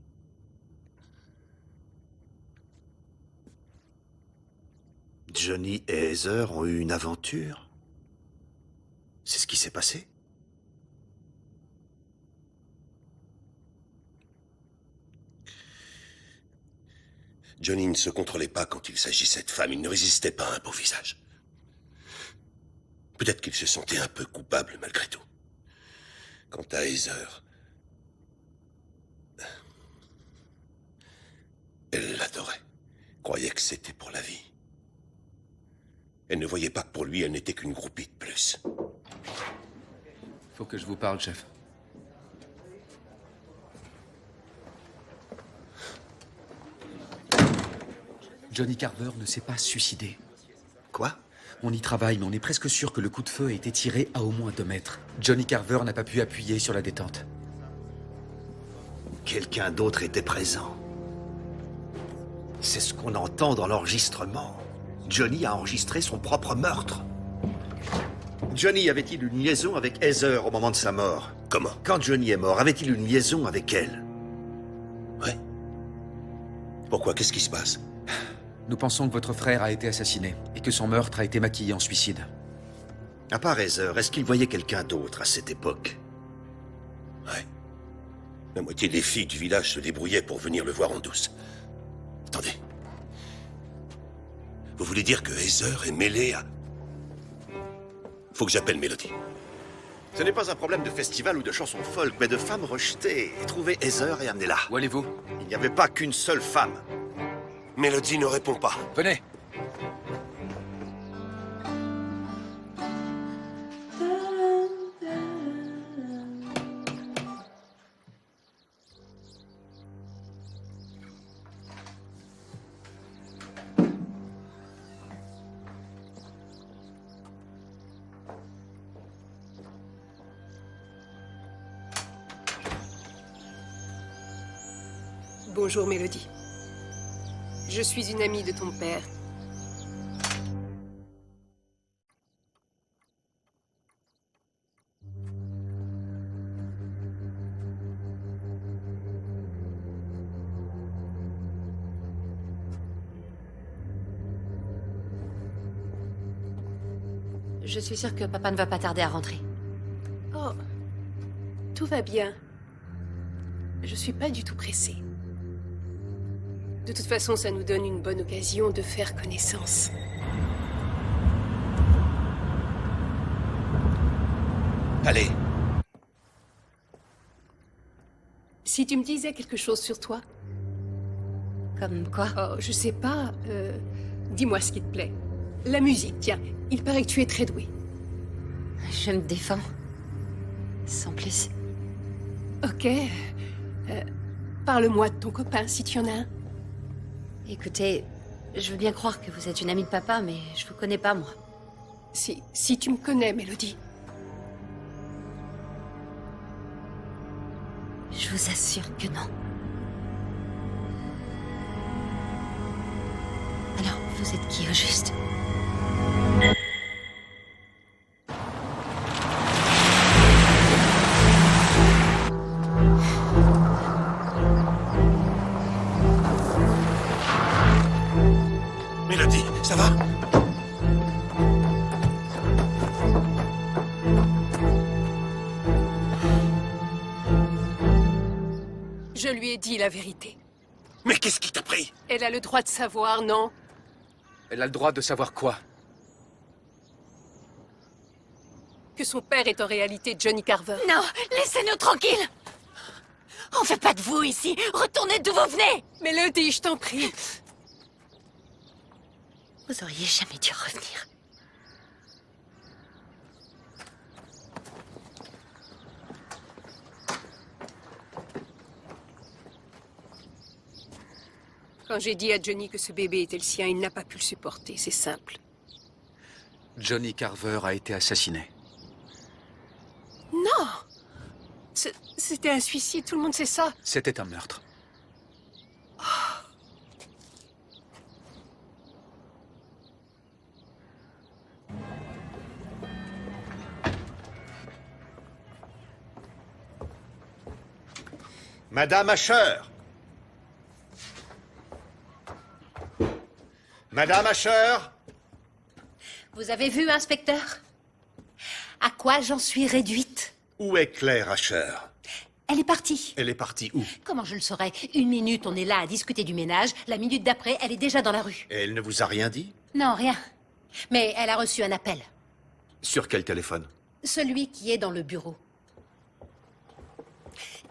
Johnny et Heather ont eu une aventure? C'est ce qui s'est passé? Johnny ne se contrôlait pas quand il s'agissait de femmes. Il ne résistait pas à un beau visage. Peut-être qu'il se sentait un peu coupable malgré tout. Quant à Heather, elle l'adorait. Croyait que c'était pour la vie. Elle ne voyait pas que pour lui, elle n'était qu'une groupie de plus. Faut que je vous parle, chef. Johnny Carver ne s'est pas suicidé. Quoi? On y travaille, mais on est presque sûr que le coup de feu a été tiré à au moins 2 mètres. Johnny Carver n'a pas pu appuyer sur la détente. Quelqu'un d'autre était présent. C'est ce qu'on entend dans l'enregistrement. Johnny a enregistré son propre meurtre. Johnny avait-il une liaison avec Heather au moment de sa mort? Comment? Quand Johnny est mort, avait-il une liaison avec elle? Ouais. Pourquoi? Qu'est-ce qui se passe? Nous pensons que votre frère a été assassiné et que son meurtre a été maquillé en suicide. À part Heather, est-ce qu'il voyait quelqu'un d'autre à cette époque? Ouais. La moitié des filles du village se débrouillaient pour venir le voir en douce. Attendez. Vous voulez dire que Heather est mêlée à... Faut que j'appelle Mélodie. Ce n'est pas un problème de festival ou de chansons folk, mais de femmes rejetées. Trouvez Heather et amenez-la. Où allez-vous? Il n'y avait pas qu'une seule femme. Mélodie ne répond pas. Venez. Bonjour, Mélodie. Je suis une amie de ton père. Je suis sûre que papa ne va pas tarder à rentrer. Oh, tout va bien. Je suis pas du tout pressée. De toute façon, ça nous donne une bonne occasion de faire connaissance. Allez. Si tu me disais quelque chose sur toi. Comme quoi? Oh, je sais pas. Dis-moi ce qui te plaît. La musique, tiens. Il paraît que tu es très douée. Je me défends. Sans plus. Ok. Parle-moi de ton copain, si tu en as un. Écoutez, je veux bien croire que vous êtes une amie de papa, mais je vous connais pas, moi. Si tu me connais, Mélodie. Je vous assure que non. Alors, vous êtes qui, au juste? Mélodie, ça va? Je lui ai dit la vérité. Mais qu'est-ce qui t'a pris? Elle a le droit de savoir, non? Elle a le droit de savoir quoi? Que son père est en réalité Johnny Carver. Non, laissez-nous tranquilles. On fait pas de vous ici. Retournez d'où vous venez. Mélodie, je t'en prie. Vous auriez jamais dû revenir. Quand j'ai dit à Johnny que ce bébé était le sien, il n'a pas pu le supporter, c'est simple. Johnny Carver a été assassiné. Non! C'était un suicide, tout le monde sait ça. C'était un meurtre. Madame Asher! Madame Asher! Vous avez vu, inspecteur? À quoi j'en suis réduite? Où est Claire Asher? Elle est partie. Elle est partie où? Comment je le saurais? Une minute, on est là à discuter du ménage. La minute d'après, elle est déjà dans la rue. Et elle ne vous a rien dit? Non, rien. Mais elle a reçu un appel. Sur quel téléphone? Celui qui est dans le bureau.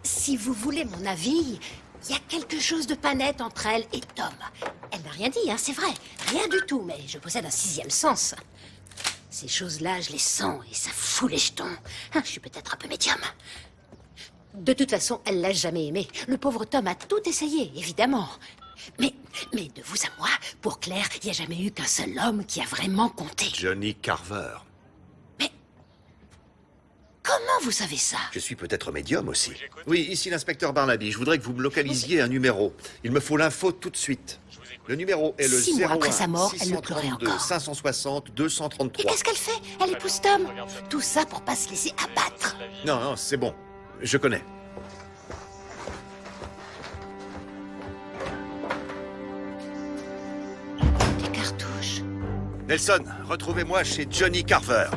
Si vous voulez mon avis, il y a quelque chose de pas net entre elle et Tom. Elle n'a rien dit, hein, c'est vrai. Rien du tout, mais je possède un sixième sens. Ces choses-là, je les sens et ça fout les jetons. Hein, je suis peut-être un peu médium. De toute façon, elle l'a jamais aimé. Le pauvre Tom a tout essayé, évidemment. Mais de vous à moi, pour Claire, il n'y a jamais eu qu'un seul homme qui a vraiment compté. Johnny Carver. Comment vous savez ça? Je suis peut-être médium aussi. Oui, ici l'inspecteur Barnaby. Je voudrais que vous me localisiez un numéro. Il me faut l'info tout de suite. Le numéro est le 6 mois 01 après sa mort, elle le pleurait 632 encore. 560 233. Et qu'est-ce qu'elle fait? Elle épouse Tom. Tout ça pour pas se laisser abattre. Non, non, c'est bon. Je connais. Des cartouches. Nelson, retrouvez-moi chez Johnny Carver.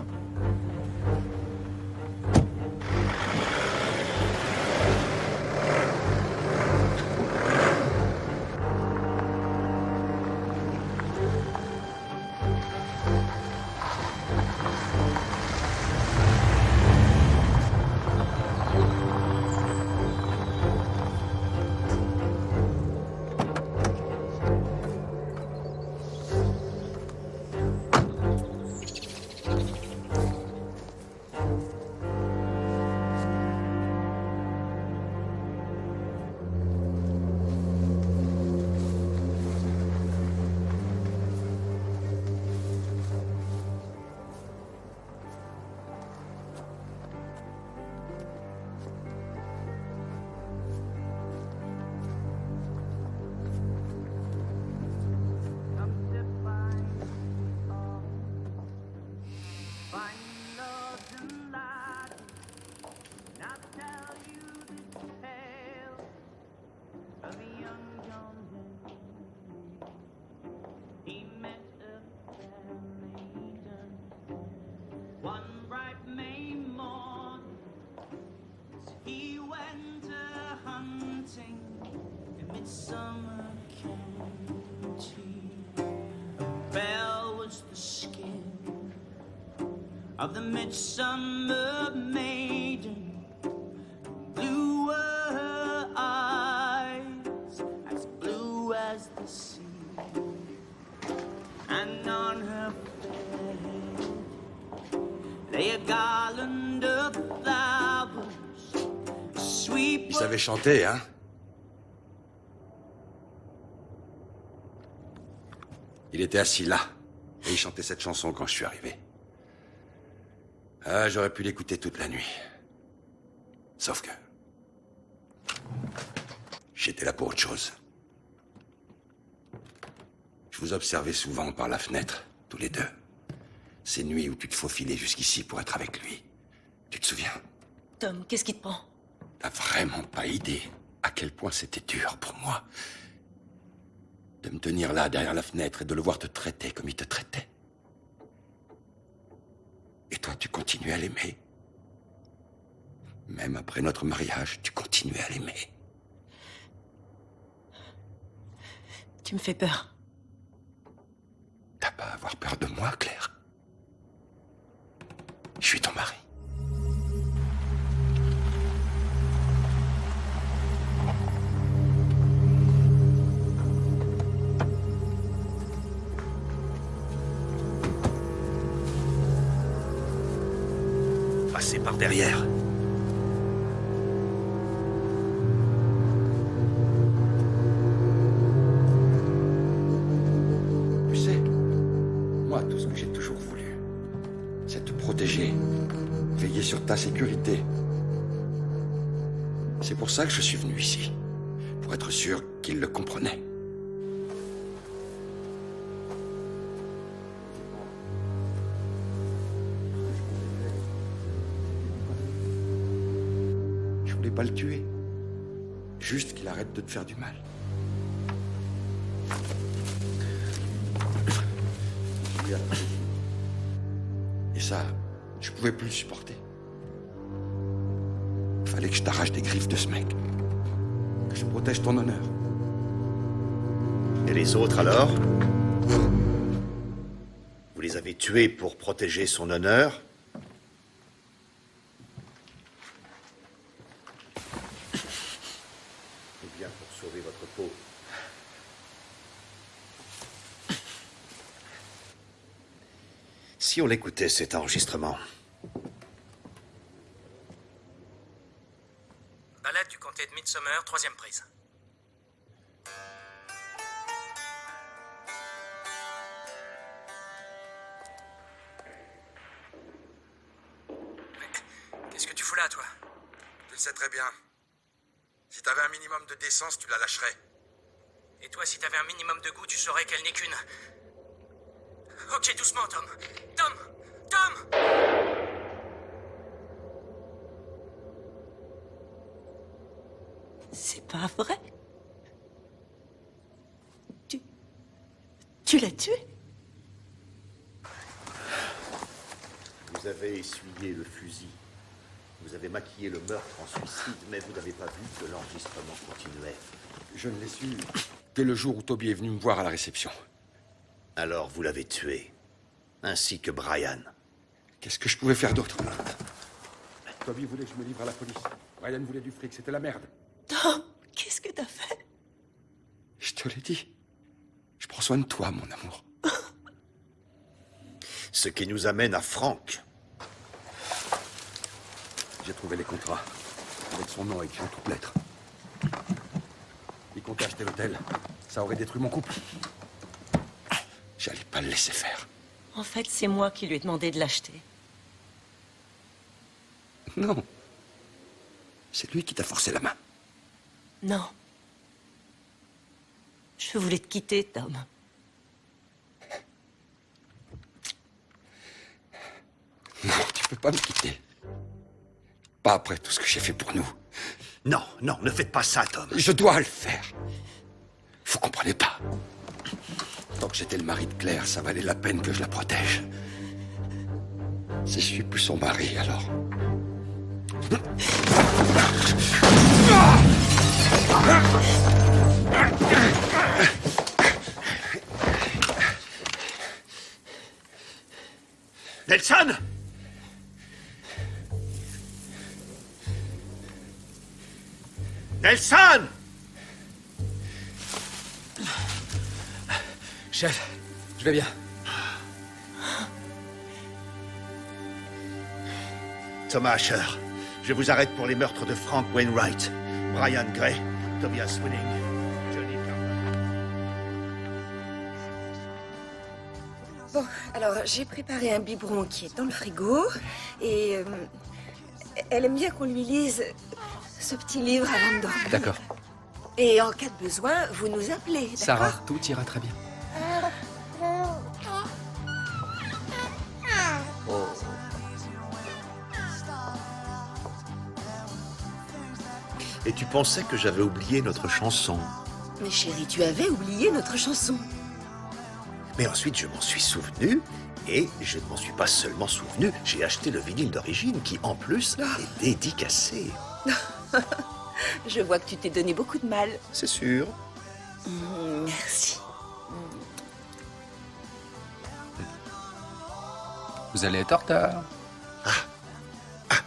Of the midsummer maiden, blue were her eyes, as blue as the sea, and on her head lay a garland of flowers, sweet. Il savait chanter, hein? Il était assis là, et il chantait cette chanson quand je suis arrivé. Ah, j'aurais pu l'écouter toute la nuit. Sauf que... j'étais là pour autre chose. Je vous observais souvent par la fenêtre, tous les deux. Ces nuits où tu te faufilais jusqu'ici pour être avec lui. Tu te souviens? Tom, qu'est-ce qui te prend? T'as vraiment pas idée à quel point c'était dur pour moi de me tenir là, derrière la fenêtre, et de le voir te traiter comme il te traitait. Et toi, tu continuais à l'aimer. Même après notre mariage, tu continuais à l'aimer. Tu me fais peur. T'as pas à avoir peur de moi, Claire. Je suis ton mari. Passez par derrière. Tu sais, moi, tout ce que j'ai toujours voulu, c'est te protéger, veiller sur ta sécurité. C'est pour ça que je suis venu ici, pour être sûr qu'il le comprenait. Pas le tuer. Juste qu'il arrête de te faire du mal. Et ça, Je pouvais plus le supporter. Il fallait que je t'arrache des griffes de ce mec. Que je protège ton honneur. Et les autres alors? Vous les avez tués pour protéger son honneur? Ou bien pour sauver votre peau? Si on l'écoutait, cet enregistrement. Balade du comté de Midsomer, 3e prise. Qu'est-ce que tu fous là, toi? Tu le sais très bien. Si t'avais un minimum de décence, tu la lâcherais. Et toi, si t'avais un minimum de goût, tu saurais qu'elle n'est qu'une... Ok, doucement, Tom. Tom! Tom! C'est pas vrai. Tu l'as tué? Vous avez essuyé le fusil. Vous avez maquillé le meurtre en suicide, mais vous n'avez pas vu que l'enregistrement continuait. Je ne l'ai su que le jour où Toby est venu me voir à la réception. Alors vous l'avez tué, ainsi que Brian. Qu'est-ce que je pouvais faire d'autre? Toby voulait que je me livre à la police. Brian voulait du fric, c'était la merde. Tom, qu'est-ce que t'as fait? Je te l'ai dit. Je prends soin de toi, mon amour. Ce qui nous amène à Frank. J'ai trouvé les contrats, avec son nom écrit en toutes lettres. Il comptait acheter l'hôtel. Ça aurait détruit mon couple. J'allais pas le laisser faire. En fait, c'est moi qui lui ai demandé de l'acheter. Non. C'est lui qui t'a forcé la main. Non. Je voulais te quitter, Tom. Non, tu peux pas me quitter. Pas après tout ce que j'ai fait pour nous. Non, non, ne faites pas ça, Tom. Je dois le faire. Vous comprenez pas. Tant que j'étais le mari de Claire, ça valait la peine que je la protège. Si je suis plus son mari, alors... Nelson! Nelson! Chef, je vais bien. Thomas Asher, je vous arrête pour les meurtres de Frank Wainwright, Brian Gray, Tobias Winning, Johnny Carver. Bon, alors j'ai préparé un biberon qui est dans le frigo et elle aime bien qu'on lui lise ce petit livre avant de dormir. D'accord. Et en cas de besoin, vous nous appelez, d'accord? Sarah, tout ira très bien. Et tu pensais que j'avais oublié notre chanson. Mais chérie, tu avais oublié notre chanson. Mais ensuite, je m'en suis souvenu. Et je ne m'en suis pas seulement souvenu, j'ai acheté le vinyle d'origine qui, en plus, est dédicacé. Je vois que tu t'es donné beaucoup de mal. C'est sûr. Merci. Vous allez être en retard.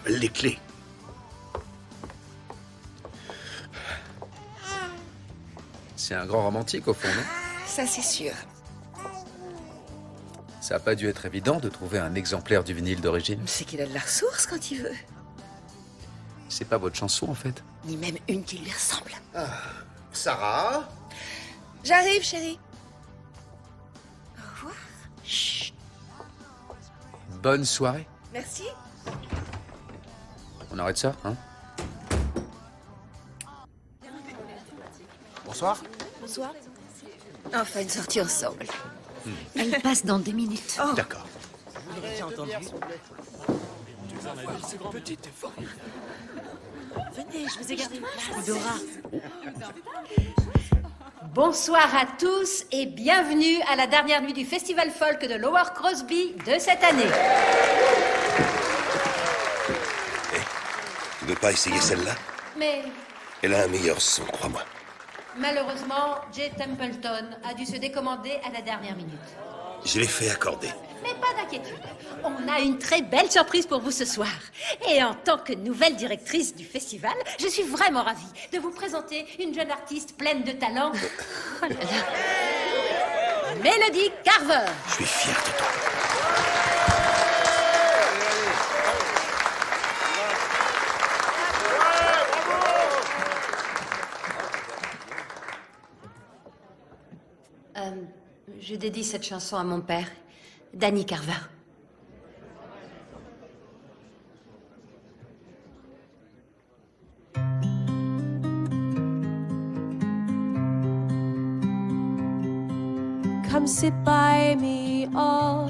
Les clés. C'est un grand romantique, au fond, non? Ça, c'est sûr. Ça n'a pas dû être évident de trouver un exemplaire du vinyle d'origine. C'est qu'il a de la ressource quand il veut. C'est pas votre chanson, en fait. Ni même une qui lui ressemble. Sarah? J'arrive, chérie. Au revoir. Chut. Bonne soirée. Merci. On arrête ça, hein? Bonsoir. Bonsoir. Enfin, une sortie ensemble. Elle passe dans 2 minutes. Oh. D'accord. J'ai entendu. Venez, je vous ai gardé une place. Dora. Bonsoir à tous et bienvenue à la dernière nuit du Festival Folk de Lower Crosby de cette année. Tu veux pas essayer celle-là? Mais Elle a un meilleur son, crois-moi. malheureusement, Jay Templeton a dû se décommander à la dernière minute. Je l'ai fait accorder. Mais pas d'inquiétude, on a une très belle surprise pour vous ce soir. Et en tant que nouvelle directrice du festival, je suis vraiment ravie de vous présenter une jeune artiste pleine de talent. Oh là là. Melody Carver. Je suis fier de toi. Je dédie cette chanson à mon père, Danny Carver. Come sit by me, all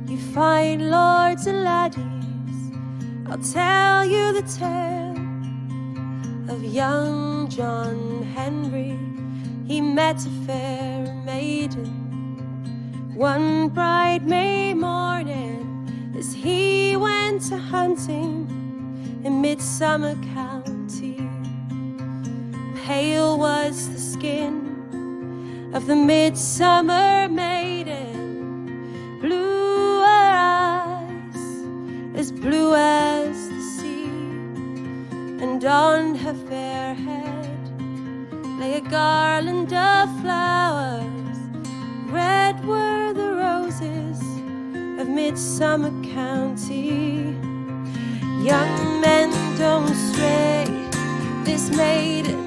you fine lords and laddies. I'll tell you the tale of young John Henry. He met a fair maiden one bright May morning as he went a hunting in Midsummer County. Pale was the skin of the midsummer maiden, blue her eyes, as blue as the sea, and on her fair head lay a garland of flowers. Red were the roses of Midsummer County. Young men don't stray, this maiden